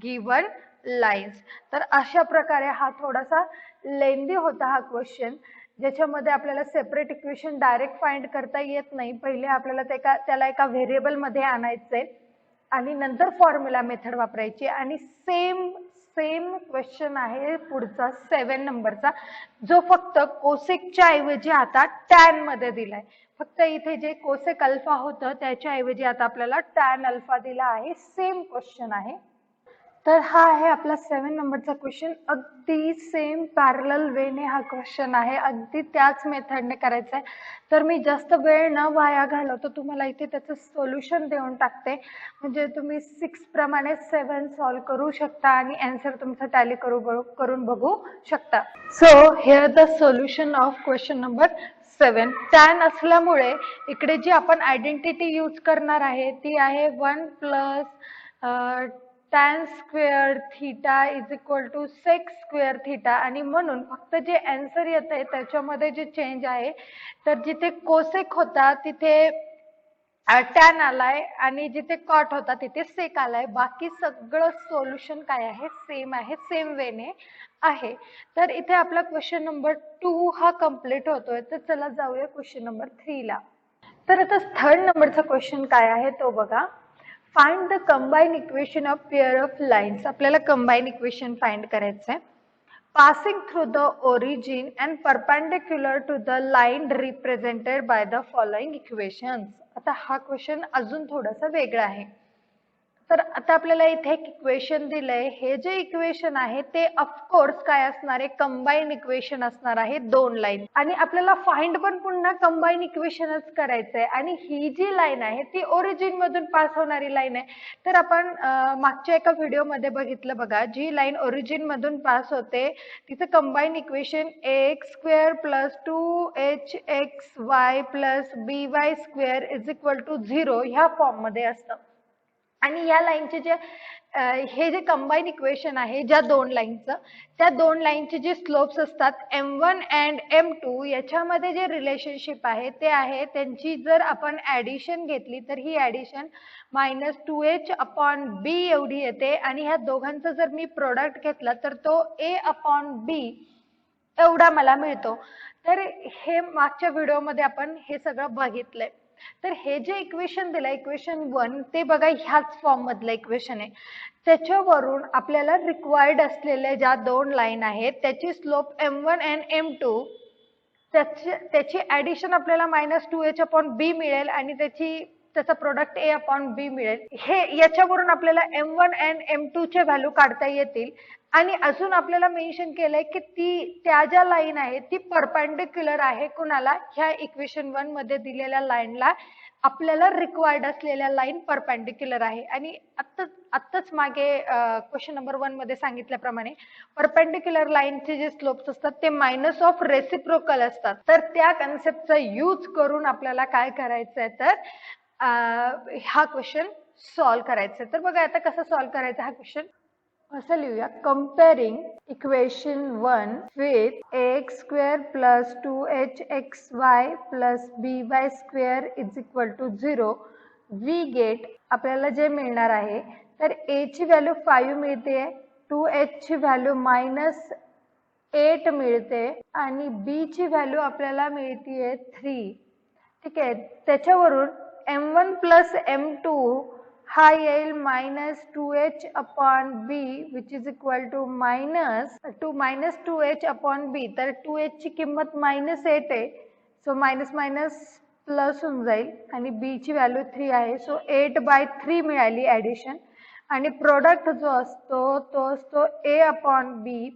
given lines. तर अशा प्रकारे हा थोडासा लेंदी होता हा क्वेश्चन ज्याच्यामध्ये आपल्याला सेपरेट इक्वेशन डायरेक्ट फाइंड करता येत नाही. पहिले आपल्याला त्याला एका व्हेरिएबल मध्ये आणायचंय आणि नंतर फॉर्म्युला मेथड वापरायची आणि सेम क्वेश्चन आहे पुढचा 7 नंबरचा जो फक्त कोसेकच्या ऐवजी आता टॅन मध्ये दिलाय. फक्त इथे जे कोसेक अल्फा होतं त्याच्या ऐवजी आता आपल्याला टॅन अल्फा दिला आहे. सेम क्वेश्चन आहे. तर हा आहे आपला 7 नंबरचा क्वेश्चन. अगदी सेम पॅरलल वेने हा क्वेश्चन आहे, अगदी त्याच मेथडने करायचा आहे. तर मी जास्त वेळ न वाया घालवता तुम्हाला इथे त्याचं सोल्युशन देऊन टाकते, म्हणजे तुम्ही 6 प्रमाणे 7 सॉल्व्ह करू शकता आणि आन्सर तुमचा टॅली करून बघू शकता. So here the solution of question number 7. Tan असल्यामुळे इकडे जी आपण आयडेंटिटी यूज करणार आहे ती आहे 1 plus tan square theta is equal to sec square theta, आणि म्हणून फक्त जे आन्सर येत आहे त्याच्यामध्ये जे चेंज आहे, तर जिथे कोसेक होता तिथे टॅन आलाय आणि जिथे कॉट होता तिथे सेक आलाय. बाकी सगळं सोल्युशन काय आहे, सेम आहे, सेम वेने आहे. तर इथे आपला क्वेश्चन नंबर 2 हा कम्प्लीट होतोय. तर चला जाऊया क्वेश्चन नंबर 3 ला. तर आता 3rd नंबरचा क्वेश्चन काय आहे तो बघा. Find the combine equation of pair of lines. आपल्याला कंबाईन इक्वेशन फाइंड करायचं आहे. Passing through the origin and perpendicular to the line represented by the following equations. आता हा क्वेश्चन अजून थोडासा वेगळा आहे. तर आता आपल्याला इथे एक इक्वेशन दिलंय. हे जे इक्वेशन आहे ते ऑफकोर्स काय असणार आहे, कंबाईन इक्वेशन असणार आहे, 2 लाईन. आणि आपल्याला फाइंड पण पुन्हा कंबाईन इक्वेशनच करायचंय. आणि ही जी लाईन आहे ती ओरिजिन मधून पास होणारी लाईन आहे. तर आपण मागच्या एका व्हिडिओ मध्ये बघितलं बघा, जी लाईन ओरिजिन मधून पास होते तिचं combine equation ax square plus 2hxy plus by square is equal to 0 ह्या फॉर्म मध्ये असतं. आणि या लाईनचे जे हे जे कंबाईन इक्वेशन आहे ज्या 2 लाईनचं, त्या 2 लाईनचे जे स्लोप्स असतात m1 अँड m2, याच्यामध्ये जे रिलेशनशिप आहे ते आहे, त्यांची जर आपण ऍडिशन घेतली तर ही ऍडिशन -2h/b एवढी येते. आणि ह्या दोघांचं जर मी प्रोडक्ट घेतला तर तो a/b एवढा मला मिळतो. तर हे मागच्या व्हिडिओमध्ये आपण हे सगळं बघितलंय. तर हे जे इक्वेशन दिलंय इक्वेशन 1 ते बघा ह्याच फॉर्म मधलं इक्वेशन आहे. त्याच्यावरून आपल्याला रिक्वायर्ड असलेल्या ज्या 2 लाईन आहेत त्याची स्लोप m1 अँड m2, त्याची ऍडिशन आपल्याला -2h/b मिळेल आणि त्याचा प्रोडक्ट a/b मिळेल. हे याच्यावरून आपल्याला m1 अँड m2 चे व्हॅल्यू काढता येतील. आणि अजून आपल्याला मेन्शन केलंय की त्या ज्या लाईन आहे ती परपेंडिक्युलर आहे कुणाला, ह्या इक्वेशन 1 मध्ये दिलेल्या लाईनला आपल्याला रिक्वायर्ड असलेल्या लाईन परपेंडिक्युलर आहे. आणि आत्ताच मागे क्वेश्चन नंबर 1 मध्ये सांगितल्याप्रमाणे परपेंडिक्युलर लाईनचे जे स्लोप्स असतात ते मायनस ऑफ रेसिप्रोकल असतात. तर त्या कन्सेप्टचा यूज करून आपल्याला काय करायचं आहे, तर हा क्वेश्चन सॉल्व्ह करायचा आहे. तर बघा आता कसं सॉल्व्ह करायचा हा क्वेश्चन. असं लिहूया. Comparing equation 1 with ax square plus 2hxy plus by square is equal to 0, we get, आपल्याला जे मिळणार आहे तर a ची व्हॅल्यू 5 मिळते, 2h ची व्हॅल्यू -8 मिळते आणि b ची व्हॅल्यू आपल्याला मिळतीये 3. ठीक आहे. त्याच्यावरून m1 प्लस m2 हा येईल -2h/b which is equal to -2h/b. तर 2h ची किंमत -8 आहे, सो मायनस मायनस प्लस होऊन जाईल आणि b ची व्हॅल्यू 3 आहे, सो 8/3 मिळाली ऍडिशन. आणि प्रोडक्ट जो असतो तो असतो a/b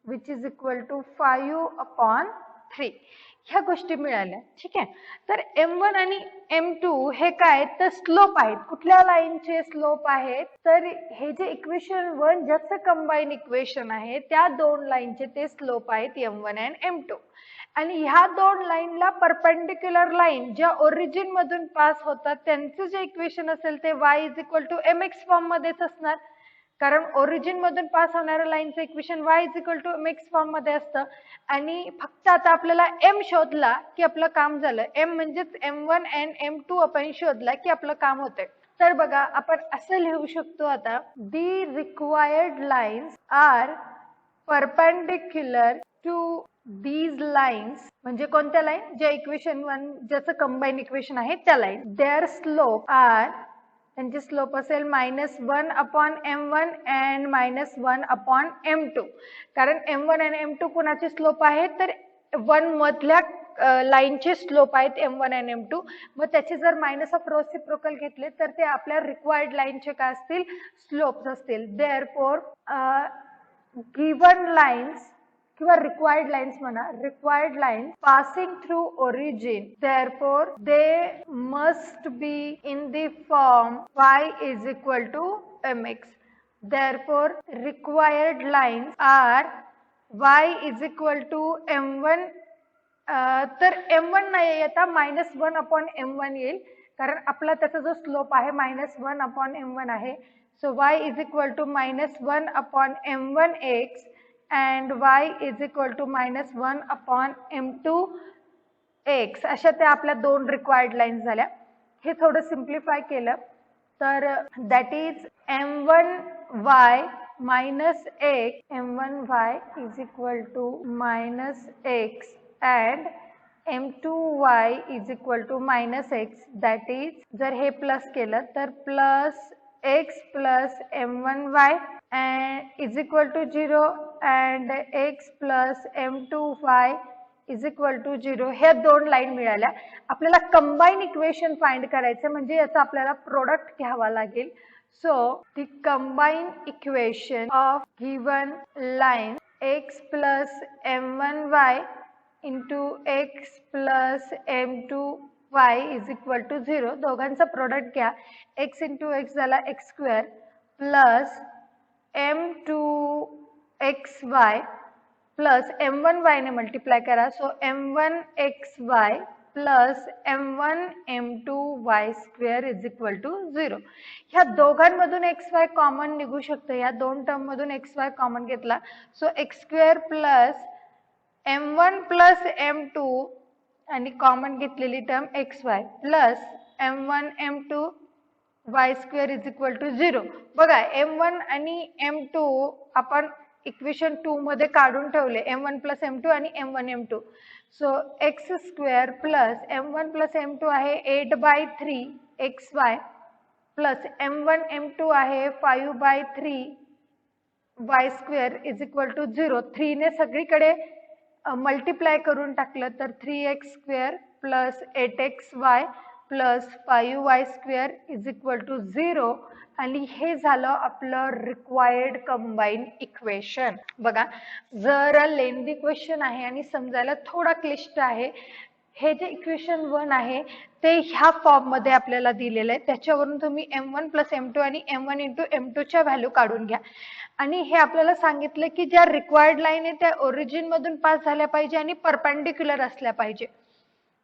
which is equal to 5/3. ह्या गोष्टी मिळाल्या. ठीक आहे. तर m1 आणि m2 हे काय, तर स्लोप आहेत. कुठल्या लाईनचे स्लोप आहेत, तर हे जे इक्वेशन 1 ज्याचं कंबाईन इक्वेशन आहे त्या 2 लाईनचे ते स्लोप आहेत m1 अँड m2. आणि ह्या 2 लाईनला परपेंडिक्युलर लाईन ज्या ओरिजिन मधून पास होतात त्यांचं जे इक्वेशन असेल ते y is equal to mx form मध्येच असणार, कारण ओरिजिन मधून पास होणाऱ्या लाईनचं equation y is equal to mx form मध्ये असतं. आणि फक्त आता आपल्याला m शोधला की आपलं काम झालं. m म्हणजेच m1 अँड m2 आपण शोधला की आपलं काम होतंय. तर बघा आपण असं लिहू शकतो आता, the required lines are perpendicular to these lines, म्हणजे कोणत्या लाईन, ज्या इक्वेशन 1 ज्याचं कंबाईन इक्वेशन आहे त्या लाईन. देअर स्लोप आर, त्यांचे स्लोप असेल -1/m1 अँड -1/m2. कारण m1 आणि m2 कुणाचे स्लोप आहेत, तर 1 मधल्या लाईनचे स्लोप आहेत M1 आणि M2. मग त्याचे जर मायनस ऑफ रेसिप्रोकल घेतले तर ते आपल्या रिक्वायर्ड लाईनचे काय असतील, स्लोप्स असतील. देअरफॉर गिवन लाईन्स किंवा रिक्वायर्ड लाईन्स म्हणा, required lines passing through origin, therefore they must be in the form y is equal to mx. Therefore required lines are y is equal to m1. तर m1 नाही येता -1 upon m1 येईल, कारण आपला त्याचा जो slope आहे -1 अपॉन m1 आहे. So y is equal to -1 upon m1 x and y is equal to -1 upon m2 x. अशा त्या आपल्या दोन रिक्वायर्ड लाईन्स झाल्या. हे थोडं सिम्प्लिफाय केलं तर that is m1y minus x, m1y is equal to minus x and m2y is equal to minus x. that is जर हे प्लस केलं तर plus x plus m1y and is equal to 0 and x plus m2y is equal to 0. हे दोन line मिळाल्या. आपल्याला combine equation find करायचं म्हणजे याचा आपल्याला प्रोडक्ट घ्यावा लागेल. So the combined equation of given line x plus m1y into x plus m2y is equal to 0. दोघांचा प्रोडक्ट घ्या. x into x झाला x square plus m2xy plus m1y ने मल्टीप्लाय करा. So m1xy plus m1 m2y square is equal to 0. ह्या दोघांमधून xy common निघू शकतं. या दोन टर्म मधून xy कॉमन घेतला. So x square plus m1 plus m2 आणि कॉमन घेतलेली term xy plus m1 m2 y square is equal to 0. बघा m1 आणि m2 आपण इक्वेशन 2 मध्ये काढून ठेवले, m1 प्लस m2 आणि m1 m2. So x square plus m1 plus m2 आहे 8/3 xy प्लस m1 m2 आहे 5/3 y square is equal to 0. 3 ने सगळीकडे मल्टिप्लाय करून टाकलं तर 3x square plus 8xy plus 5y square is equal to 0. आणि हे झालं आपलं रिक्वायर्ड कंबाईन इक्वेशन. बघा जर लेंदी क्वेश्चन आहे आणि समजायला थोडा क्लिष्ट आहे. हे जे इक्वेशन 1 आहे ते ह्या फॉर्म मध्ये आपल्याला दिलेलं आहे. त्याच्यावरून तुम्ही m1 प्लस m2 आणि m1 इंटू m2 च्या व्हॅल्यू काढून घ्या. आणि हे आपल्याला सांगितलं की ज्या रिक्वायर्ड लाईन आहे त्या ओरिजिन मधून पास झाल्या पाहिजे आणि परपेंडिक्युलर असल्या पाहिजे.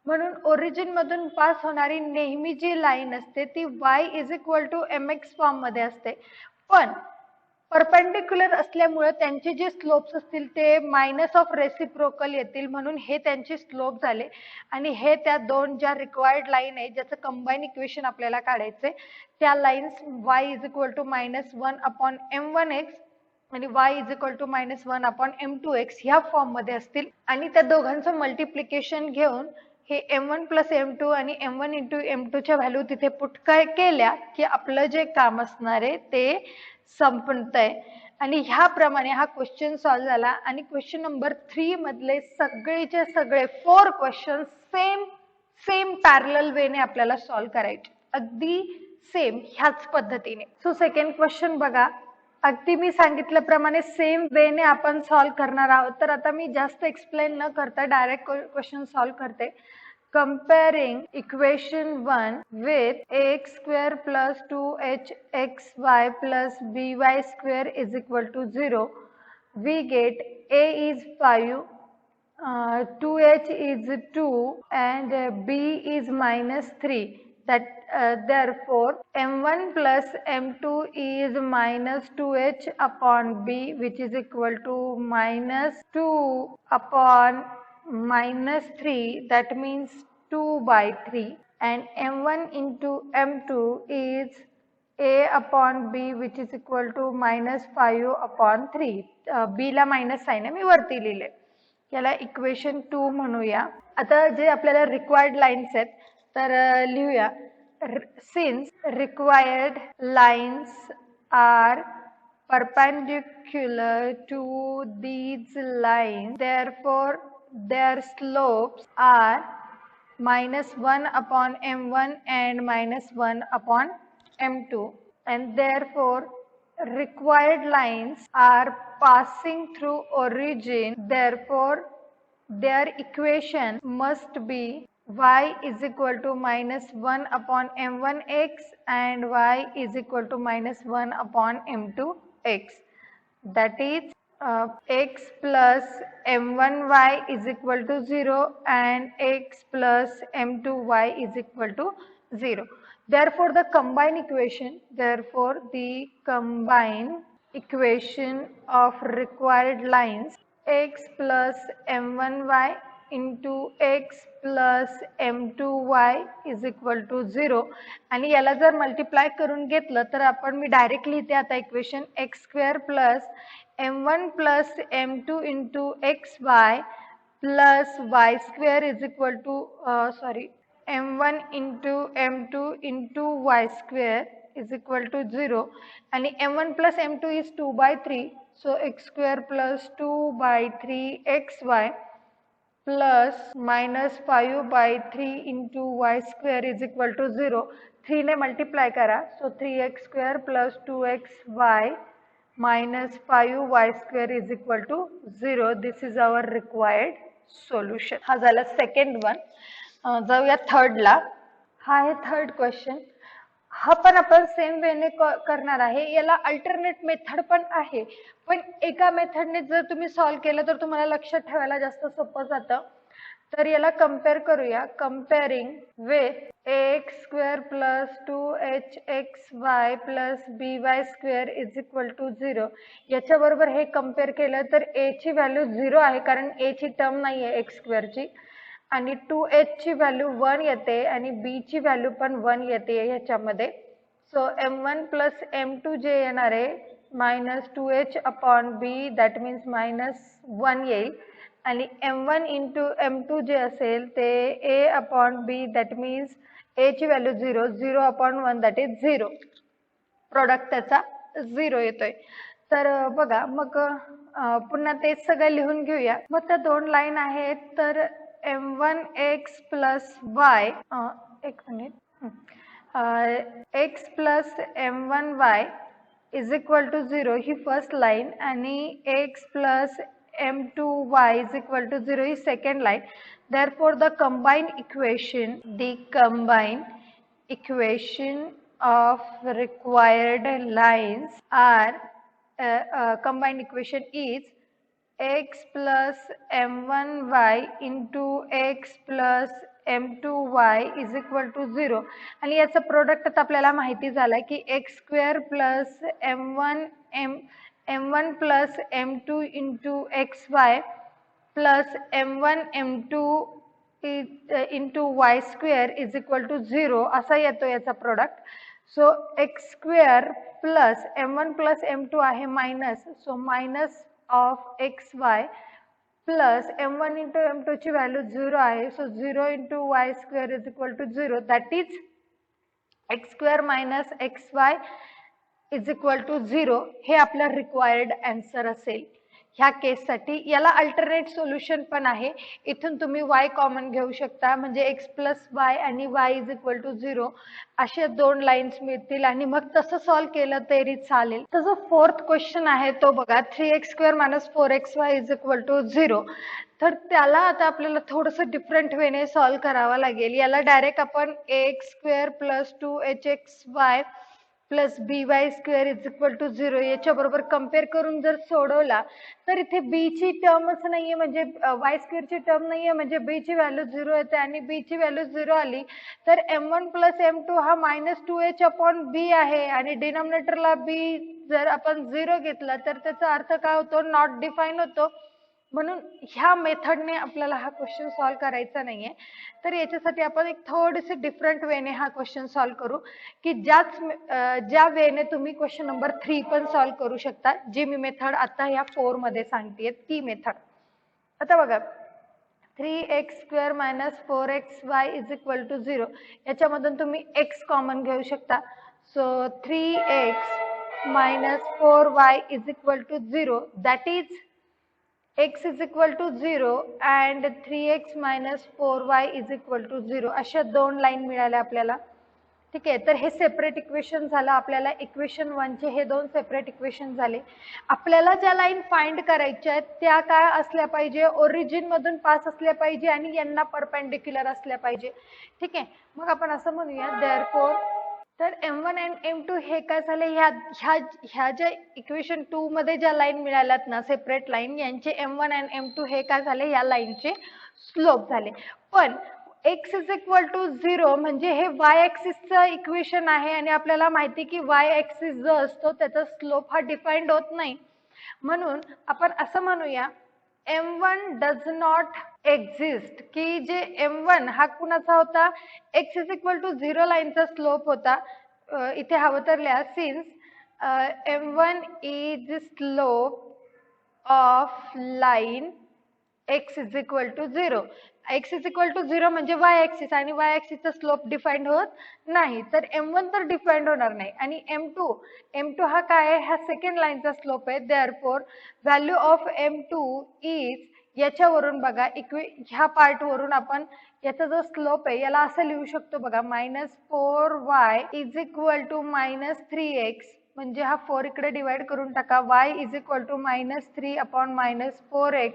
म्हणून ओरिजिन मधून पास होणारी नेहमी जी लाईन असते ती y is equal to mx form मध्ये असते. पण परपेंडिक्युलर असल्यामुळे त्यांचे जे स्लोप्स असतील ते मायनस ऑफ रेसिप्रोकल येतील. म्हणून हे त्यांचे स्लोप झाले. आणि हे त्या दोन ज्या रिक्वायर्ड लाईन आहे ज्याचं कंबाईन इक्वेशन आपल्याला काढायचे त्या lines y is equal to -1 upon m1x आणि y is equal to -1 upon m2x ह्या फॉर्म मध्ये असतील. आणि त्या दोघांचं मल्टिप्लिकेशन घेऊन हे m1 प्लस m2 आणि m1 इंटू m2 च्या व्हॅल्यू तिथे पुट केल्या की आपलं जे काम असणार आहे ते संपतंय. आणि ह्याप्रमाणे हा क्वेश्चन सॉल्व्ह झाला. आणि क्वेश्चन नंबर 3 मधले सगळेचे सगळे 4 क्वेश्चन सेम पॅरलल वेने आपल्याला सॉल्व्ह करायचे, अगदी सेम ह्याच पद्धतीने. सो सेकंड क्वेश्चन बघा, अगदी मी सांगितल्याप्रमाणे सेम वेने आपण सॉल्व्ह करणार आहोत. तर आता मी जास्त एक्सप्लेन न करता डायरेक्ट क्वेश्चन सॉल्व्ह करते. Comparing equation 1 with x square plus 2hxy plus by square is equal to 0, we get a is 5, 2h is 2 and b is -3. That therefore m1 plus m2 is -2h upon b, which is equal to -2 upon -3. That means 2/3. And m1 into m2 is a upon b, which is equal to -5 upon 3. b ला minus sign आहे, मी वरती लिहिले. याला equation 2 म्हणूया. आता जे आपल्याला required lines आहेत तर लिहूया. Since required lines are perpendicular to these lines, therefore their slopes are -1 upon m1 and -1 upon m2, and therefore required lines are passing through origin. Therefore their equation must be y is equal to -1 upon m1x and y is equal to -1 upon m2x. That is x plus m1y is equal to 0 and x plus m2y is equal to 0. Therefore the combined equation of required lines x plus m1y into x plus m2y is equal to 0, आणि याला जर multiply करून घेतलं तर आपण मी direct लिहिते आता equation x square plus m1 plus m2 into xy plus y square is equal to m1 into m2 into y square is equal to 0, and m1 plus m2 is 2 by 3, so x square plus 2 by 3 xy plus minus 5 by 3 into y square is equal to 0. 3 ने multiply करा, so 3x square plus 2xy minus 5y square is equal to 0. This is our required solution. हा झाला second one. जाऊया third ला. हा आहे third question. हा पण आपण सेम वेने करणार आहे. याला अल्टरनेट मेथड पण आहे, पण एका मेथडने जर तुम्ही सॉल्व केलं तर तुम्हाला लक्षात ठेवायला जास्त सोपं जातं. तर याला कंपेअर करूया. Comparing with ax square plus 2hxy plus by square is equal to 0. याच्या बरोबर हे कंपेअर केलं तर a ची व्हॅल्यू 0 आहे, कारण a ची टर्म नाही आहे x स्क्वेअर ची, आणि 2h ची व्हॅल्यू 1 येते आणि b ची व्हॅल्यू पण 1 येते ह्याच्यामध्ये. सो m1 प्लस m2 जे येणार आहे -2h upon b, that means -1 येईल, आणि m1 इंटू m2 जे असेल ते a upon b, that means a ची value 0, 0 upon 1 that is 0. Product त्याचा 0 येतोय. तर बघा मग पुन्हा तेच सगळं लिहून घेऊया. मग त्या दोन लाईन आहेत, तर m1x plus y, एक minute, x plus m1y is equal to 0 he first line, आणि x plus m2y is equal to 0 he second line. Therefore the combined equation of required lines are combined equation is x plus m1y into x plus m2y is equal to 0, आणि याचा product आपल्याला माहिती झाला की x square plus m1 plus m2 into xy plus m1 m2 into y square is equal to 0 असा येतो याचा product. So x square plus m1 plus m2 आहे minus, so minus of xy plus m1 into m2 ची value 0 आहे, so 0 into y square is equal to 0, that is x square minus xy is equal to 0. हे आपलं required answer असेल ह्या केससाठी. याला alternate solution पण आहे. इथून तुम्ही y कॉमन घेऊ शकता, म्हणजे x प्लस y आणि y इज इक्वल टू 0 असे दोन लाईन्स मिळतील, आणि मग तसं सॉल्व केलं तरी चालेल. तर जो फोर्थ क्वेश्चन आहे तो बघा, 3x square minus 4xy is equal to 0. तर त्याला आता आपल्याला थोडंसं डिफरंट वेने सॉल्व करावं लागेल. याला डायरेक्ट आपण ax square plus 2hxy plus by square is equal to 0 याच्या बरोबर कंपेअर करून जर सोडवला तर इथे b ची टर्मच नाहीये, म्हणजे y स्क्वेअर ची टर्म नाहीये, म्हणजे b ची व्हॅल्यू 0 येते, आणि b ची व्हॅल्यू 0 आली तर m1 प्लस m2 हा -2h अपॉन b आहे, आणि डिनॉमिनेटरला b जर आपण 0 घेतला तर त्याचा अर्थ काय होतो, नॉट डिफाईन होतो. म्हणून ह्या मेथडने आपल्याला हा क्वेश्चन सॉल्व करायचा नाहीये. तर याच्यासाठी आपण एक थोडेसे डिफरंट वेने हा क्वेश्चन सॉल्व करू, की ज्या वेने तुम्ही क्वेश्चन नंबर 3 पण सॉल्व करू शकता, जी मी मेथड आता या 4 मध्ये सांगतेय ती मेथड. आता बघा, 3x square minus 4xy is equal to 0 याच्यामधून तुम्ही x कॉमन घेऊ शकता. So 3x minus 4y is equal to 0, that is x is equal to 0 and 3x minus 4y is equal to 0 अशा दोन लाईन मिळाल्या आपल्याला. ठीक आहे, तर हे सेपरेट इक्वेशन झालं. आपल्याला इक्वेशन 1 चे हे दोन सेपरेट इक्वेशन झाले. आपल्याला ज्या लाईन फाइंड करायच्या आहेत त्या काय असल्या पाहिजे, ओरिजिन मधून पास असल्या पाहिजे आणि यांना परपेंडिक्युलर असल्या पाहिजे. ठीक आहे, मग आपण असं म्हणूया देअरफॉर, तर M1 आणि M2 हे काय झाले, ह्या ज्या इक्वेशन 2 मध्ये ज्या लाईन मिळाल्यात ना सेपरेट लाईन, यांचे M1 आणि M2 हे काय झाले, या लाईनचे स्लोप झाले. पण x इज इक्वल टू 0 म्हणजे हे y ऍक्सिसचं इक्वेशन आहे आणि आपल्याला माहिती की y ऍक्सिस जो असतो त्याचा स्लोप हा डिफाइंड होत नाही. म्हणून आपण असं म्हणूया M1 डज नॉट एक्झिस्ट, की जे M1 हा कुणाचा होता, x इज इक्वल टू 0 लाईनचा स्लोप होता. इथे हवं तर लिहा, since M1 is slope of line x is equal to 0. x is equal to 0 म्हणजे y ऍक्सिस आणि y ऍक्सिसचा स्लोप डिफाइंड होत नाही, तर M1 तर डिफाइंड होणार नाही. आणि M2 हा काय आहे, हा सेकंड लाईनचा स्लोप आहे. Therefore value of M2 is, याच्यावरून बघा ह्या पार्ट वरून आपण याचा जो स्लोप आहे याला असं लिहू शकतो बघा, -4y is equal to -3x, म्हणजे हा 4 इकडे डिवाइड करून टाका. y is equal to -3 upon -4x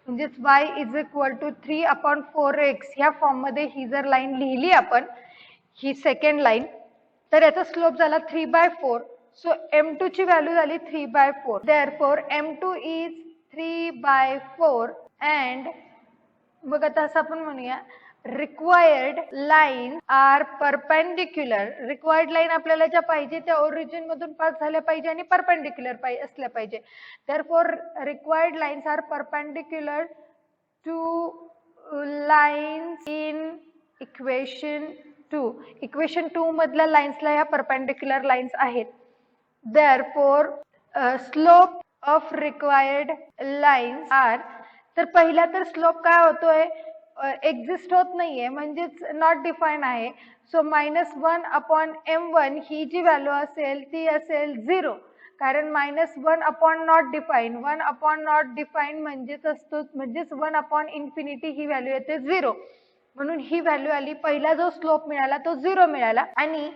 म्हणजेच y is equal to 3 upon 4x. ह्या फॉर्म मध्ये ही जर लाईन लिहिली आपण, ही सेकंड लाईन, तर याचा स्लोप झाला 3/4. सो M2 ची व्हॅल्यू झाली 3/4. देअरफॉर M2 इज 3/4 अँड मग आता असं आपण म्हणूया required line are perpendicular. Required line आपल्याला ज्या पाहिजे त्या ओरिजिन मधून पास झाल्या पाहिजे आणि परपेंडिक्युलर असल्या पाहिजे. Therefore required lines are perpendicular to lines in equation 2. Equation 2 मधल्या लाईन्सला या परपेंडिक्युलर लाईन्स आहेत. Therefore slope of required lines are, तर पहिला तर स्लोप काय होतोय, एक्झिस्ट होत नाहीये म्हणजेच नॉट डिफाईन आहे. सो -1 अपॉन M1 ही जी व्हॅल्यू असेल ती असेल 0, कारण -1 upon not define, 1 upon not define म्हणजेच असतो, म्हणजेच 1 अपॉन इन्फिनिटी ही व्हॅल्यू येते 0. म्हणून ही व्हॅल्यू आली. पहिला जो स्लोप मिळाला तो 0 मिळाला. आणि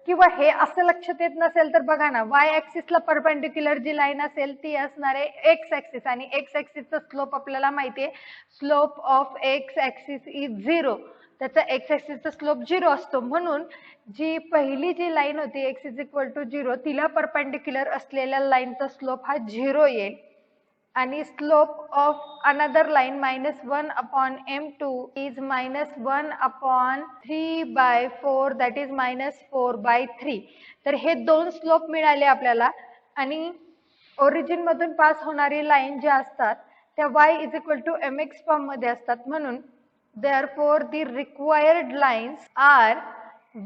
किंवा हे असं लक्षात येत नसेल तर बघा ना, y ऍक्सिसला परपेंडिक्युलर जी लाईन असेल ती असणार आहे x ऍक्सिस, आणि x ऍक्सिसचा स्लोप आपल्याला माहिती आहे, slope of x axis is 0. त्याचा x ऍक्सिसचा स्लोप 0 असतो. म्हणून जी पहिली जी लाईन होती x इज इक्वल टू 0 तिला परपेंडिक्युलर असलेल्या लाईनचा स्लोप हा 0 येईल. आणि slope of another line -1 upon M2 is -1 upon 3/4 that is -4/3. तर हे दोन स्लोप मिळाले आपल्याला. आणि ओरिजिन मधून पास होणारी लाईन ज्या असतात त्या y is equal to mx form मध्ये असतात. म्हणून therefore the required lines are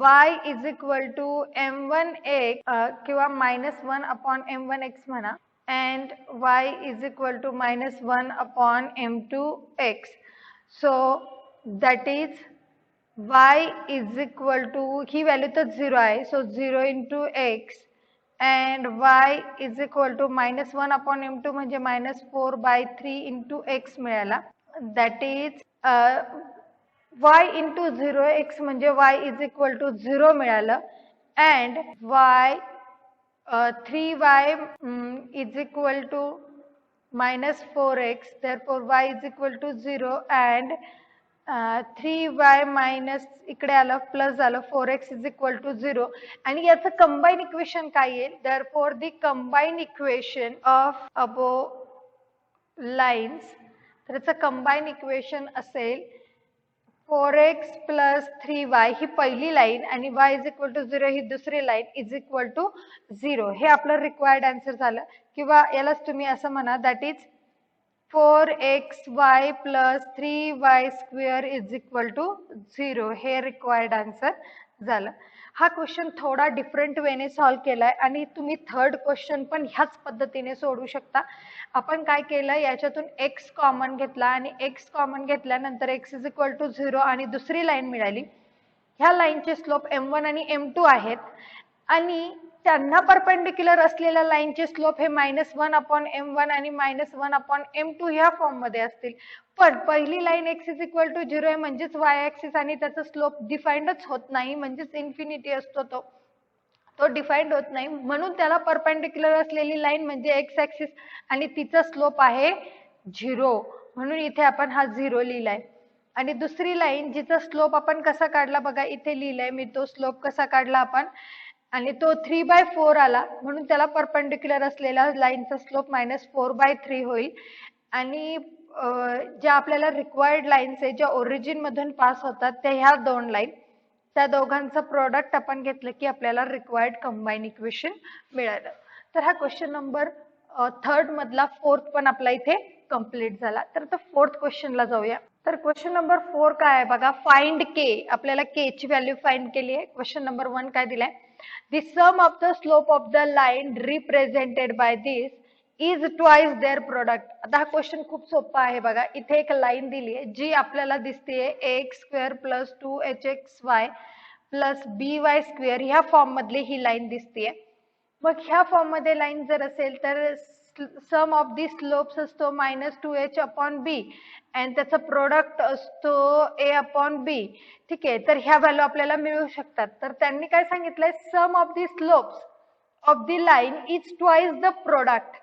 y is equal to M1x किंवा -1 अपॉन M1x म्हणा, and y is equal to -1 upon M2x. So that is y is equal to, he value तर 0 आहे, so 0 into x, and y is equal to -1 upon M2 म्हणजे -4/3 into x मिळाला. That is y into 0x म्हणजे y is equal to 0 मिळालं. and y 3y is equal to -4x, therefore y is equal to 0 and 3y minus इकडे आलं plus झालं 4x is equal to 0. आणि याचं combine equation काय येईल, therefore the combined equation of above lines, तर याचं कंबाईन इक्वेशन असेल 4x plus 3y ही पहिली लाईन आणि y is equal to 0 ही दुसरी लाईन is equal to 0. हे आपलं रिक्वायर्ड आन्सर झालं. किंवा यालाच तुम्ही असं म्हणा, that is 4xy plus 3y square is equal to 0. हे रिक्वायर्ड आन्सर झालं. हा क्वेश्चन थोडा डिफरंट वेने सॉल्व केलाय आणि तुम्ही थर्ड क्वेश्चन पण ह्याच पद्धतीने सोडवू शकता. आपण काय केलं, याच्यातून x कॉमन घेतला आणि x कॉमन घेतल्यानंतर x इज इक्वल टू 0 आणि दुसरी लाईन मिळाली. ह्या लाईनचे स्लोप M1 आणि M2 आहेत आणि त्यांना परपेंडिक्युलर असलेल्या लाईनचे स्लोप हे -1/m1 आणि -1/m2 ह्या फॉर्म मध्ये असतील. पण पहिली line x is equal to 0 आहे म्हणजेच y ऍक्सिस आणि त्याचा स्लोप डिफाइंडच होत नाही, म्हणजेच इन्फिनिटी असतो तो डिफाइंड होत नाही, म्हणून त्याला परपेंडिक्युलर असलेली लाईन म्हणजे x ऍक्सिस आणि तिचा स्लोप आहे 0, म्हणून इथे आपण हा 0 लिहिलाय. आणि दुसरी लाईन जिचा स्लोप आपण कसा काढला बघा, इथे लिहिलाय मी तो स्लोप कसा काढला आपण, आणि तो 3/4 आला, म्हणून त्याला परपेंडिक्युलर असलेला लाईनचा स्लोप -4/3 होईल. आणि ज्या आपल्याला रिक्वायर्ड लाईन्स आहे ज्या ओरिजिन मधून पास होतात त्या ह्या दोन लाईन, त्या दोघांचं प्रोडक्ट आपण घेतलं की आपल्याला रिक्वायर्ड कंबाईन इक्वेशन मिळालं. तर हा क्वेश्चन नंबर 3 मधला 4th पण आपला इथे कंप्लीट झाला. तर आता 4th क्वेश्चनला जाऊया. तर क्वेश्चन नंबर 4 काय आहे बघा, फाइंड के. आपल्याला के ची व्हॅल्यू फाइंड केली आहे. क्वेश्चन नंबर 1 काय दिलाय, the sum of the slope of the line represented by this is twice their product. आता हा क्वेश्चन खूप सोपा आहे बघा. इथे एक लाईन दिली आहे जी आपल्याला दिसतेय ax² + 2hxy + by² ह्या फॉर्म मधली ही लाईन दिसतेय. मग ह्या फॉर्म मध्ये लाईन जर असेल तर सम ऑफ दी स्लोप्स असतो -2h/b आणि त्याचा प्रोडक्ट असतो a/b. ठीक आहे, तर ह्या व्हॅल्यू आपल्याला मिळू शकतात. तर त्यांनी काय सांगितलंय, sum of the slopes of the line is twice the product,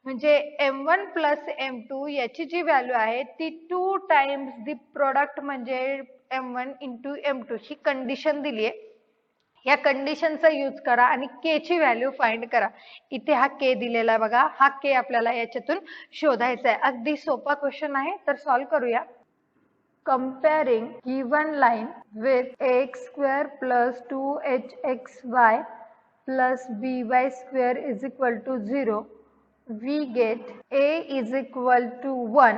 म्हणजे m1 + m2 याची जी व्हॅल्यू आहे ती 2 टाइम्स दी प्रोडक्ट म्हणजे m1 × m2 ही कंडिशन दिली आहे. या कंडिशनचा यूज करा आणि के ची व्हॅल्यू फाइंड करा. इथे हा के दिलेला आहे बघा, हा के आपल्याला याच्यातून शोधायचा आहे. अगदी सोपा क्वेश्चन आहे, तर सॉल्व्ह करूया. Comparing given line with ax² + 2hxy + by² is equal to 0, we get a is equal to 1,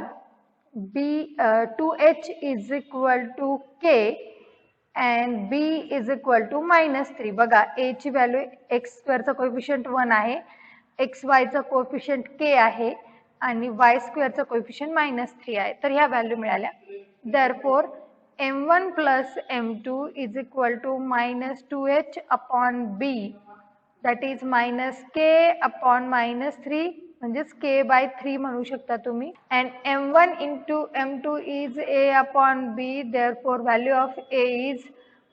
2h is equal to k and b is equal to -3. बघा, a ची व्हॅल्यू x² चा coefficient 1 आहे, xy चा coefficient k आहे आणि y² चा coefficient -3 आहे. तर ह्या व्हॅल्यू मिळाल्या. Therefore, m1 + m2 is equal to -2h/b, that is -k/-3, म्हणजेच k/3 म्हणू शकता तुम्ही. And m1 × m2 is a/b, therefore value of a is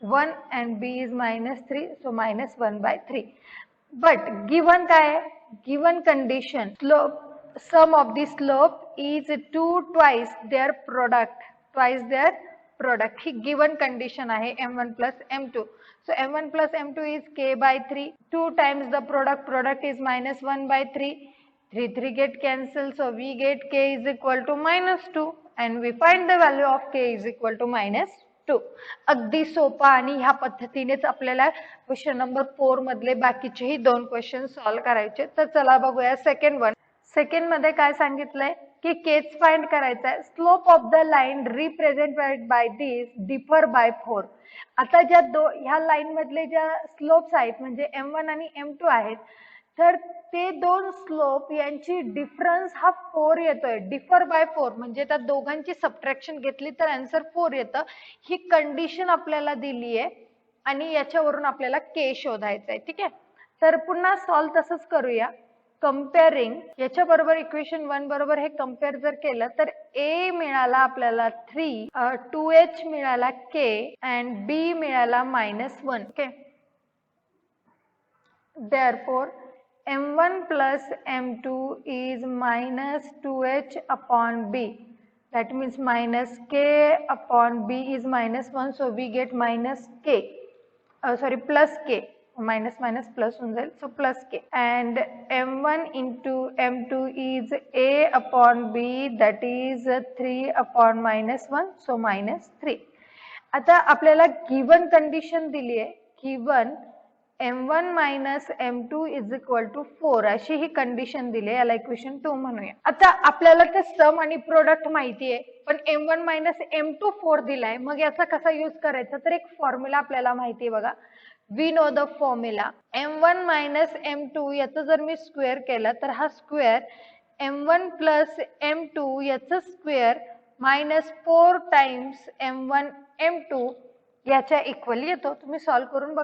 1 and b is -3, so -1/3. But given काय आहे, given condition sum of the slope is twice their product, he given condition आहे m1 + m2. So m1 + m2 is k/3, 2 times the product is -1/3, 3 get cancelled, so we get k is equal to -2 and we find the value of k is equal to -2. अगदी सोपा आणि ह्या पद्धतीनेच आपल्याला question number 4 मधले बाकीचेही 2 question solve करायचे. तर चला बघूया सेकंड वन. सेकंड मध्ये काय सांगितलंय की केच फाइंड करायचा आहे. Slope of the line represented by this differ by 4. आता ज्या ह्या लाईन मधले ज्या स्लोप्स आहेत म्हणजे m1 आणि m2 आहेत, तर ते दोन स्लोप यांची डिफरन्स हा 4 येतोय. डिफर बाय 4 म्हणजे त्या दोघांची सबट्रॅक्शन घेतली तर आन्सर 4 येतं. ही कंडिशन आपल्याला दिली आहे आणि याच्यावरून आपल्याला के शोधायचा आहे. ठीक आहे, तर पुन्हा सॉल्व्ह तसंच करूया. कंपेअरिंग याच्या बरोबर इक्वेशन 1 बरोबर हे कंपेअर जर केलं तर a मिळाला आपल्याला 3, 2h मिळाला k and b मिळाला -1. Okay, therefore m1 + m2 is -2h/b, that means -k/b is -1, so we get -k, plus k, minus plus होऊन जाईल, so plus k, and m1 × m2 is a/b, that is 3/-1, so -3. आता आपल्याला given condition दिली आहे, given m1 - m2 is equal to 4 अशी ही condition दिली आहे. याला इक्वेशन 2 म्हणूया. आता आपल्याला ते सम आणि प्रोडक्ट माहिती आहे, पण m1 - m2 4 दिलाय, मग याचा कसा यूज करायचा, तर एक फॉर्म्युला आपल्याला माहिती आहे बघा. We know the formula. m1 - m2 याचा जर मी स्क्वेअर केला तर हा स्क्वेअर m1 + m2 याचा स्क्वेअर -4 टाइम्स m1 m2 याच्या इक्वली येतो. तुम्ही सॉल्व्ह करून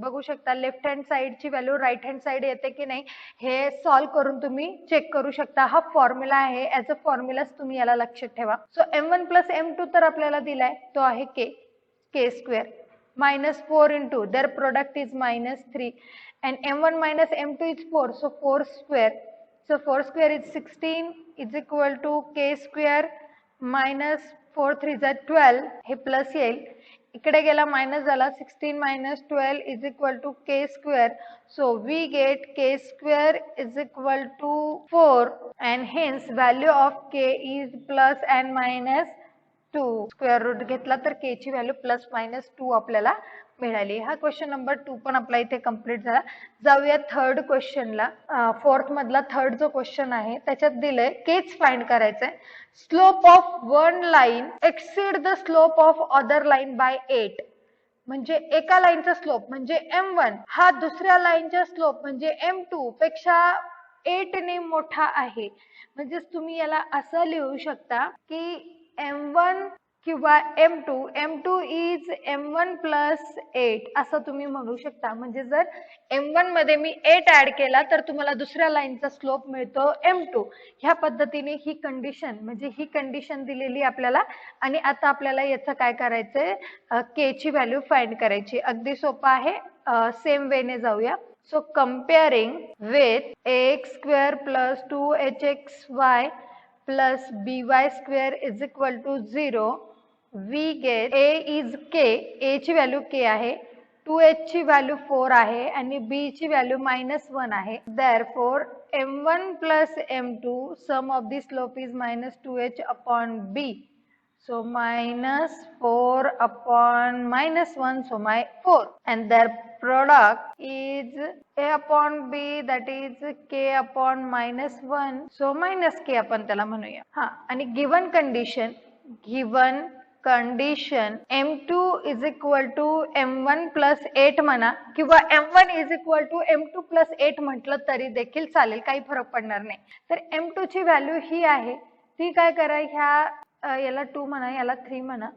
बघू शकता लेफ्ट हँड साइडची व्हॅल्यू राईट हँड साइड येते की नाही हे सॉल्व्ह करून तुम्ही चेक करू शकता. हा फॉर्म्युला आहे, ऍज अ फॉर्म्युलाच तुम्ही याला लक्षात ठेवा. सो m1 प्लस m2 तर आपल्याला दिलाय, तो आहे k square minus 4 into their product is minus 3 and m1 minus m2 is 4, so 4 square. So 4 square is 16 is equal to k square minus 4 3 is 12. हे प्लस येईल, इकडे गेला मायनस झाला, 16 minus 12 is equal to k square. So we get k square is equal to 4 and hence value of k is plus and minus 2. Square root घेतला तर k ची value plus minus 2 आपल्याला मिळाली. हा क्वेश्चन नंबर 2 पण आपला इथे complete झाला. जाऊया थर्ड क्वेश्चनला. फोर्थ मधला थर्ड जो क्वेश्चन आहे त्याच्यात दिलंय केच फाइंड करायचंय. Slope of one line exceed the slope of other line by 8. म्हणजे एका लाईनचा स्लोप म्हणजे m1 हा दुसऱ्या लाईनच्या स्लोप म्हणजे m2 पेक्षा 8 ने मोठा आहे. म्हणजे तुम्ही याला असं लिहू शकता की m1 किंवा m2 इज m1 प्लस 8 असं तुम्ही म्हणू शकता. म्हणजे जर m1 मध्ये मी 8 ऍड केला तर तुम्हाला दुसऱ्या लाईनचा स्लोप मिळतो m2. ह्या पद्धतीने ही कंडिशन म्हणजे ही कंडिशन दिलेली आपल्याला. आणि आता आपल्याला याचं काय करायचंय, k ची व्हॅल्यू फाइंड करायची. अगदी सोपं आहे, सेम वेने जाऊया. So comparing with ax square plus 2hxy plus by square is equal to 0, we get a is k, a ची व्हॅल्यू k आहे, 2h ची व्हॅल्यू 4 आहे आणि b ची व्हॅल्यू -1 आहे. Therefore m1 plus m2 sum of the slope is -2h upon b. So -4 upon -1, so 4, and their product is a upon b, that is k upon -1, so -k आपण त्याला म्हणूया. हा, आणि given condition m2 is equal to m1 plus 8 म्हणा किंवा m1 is equal to m2 plus 8 म्हटलं तरी देखील चालेल, काही फरक पडणार नाही. तर m2 ची व्हॅल्यू ही आहे, ती काय करा, ह्या याला 2 म्हणा, याला 3 म्हणा.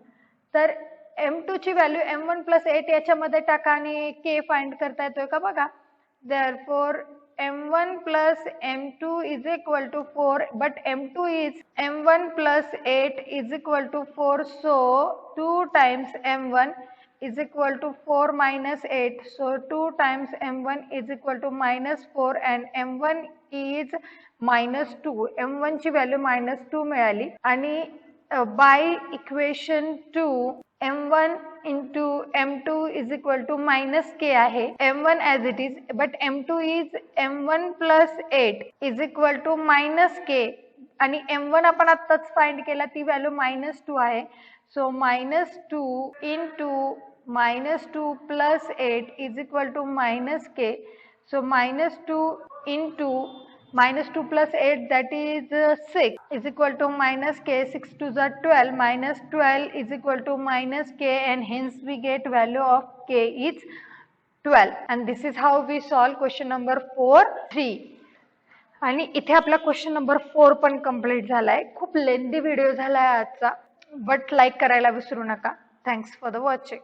तर m2 ची व्हॅल्यू m1 plus 8 याच्यामध्ये टाका आणि k फाइंड करता येतोय का बघा. Therefore m1 plus m2 is equal to 4, but m2 is m1 plus 8 is equal to 4, so 2 times m1 is equal to 4 minus 8, so 2 times m1 is equal to -4 and m1 is -2. m1 ची value -2 मिळाली आणि by equation 2 m1 into m2 is equal to -k आहे. m1 as it is, but m2 is m1 plus 8 is equal to -k आणि m1 आपण आत्ताच find केला, ती value -2 आहे. So -2 into -2 plus 8 is equal to -k. So -2 into -2 plus 8, that is 6, is equal to -k. 6 2 are 12, -12 is equal to -k, and hence we get value of k is 12. And this is how we solve question number 4 3. आणि इथे आपला question number 4 पण complete झालाय. खूप लेंदी video झालाय आजचा, but like करायला विसरू नका. Thanks for the watching.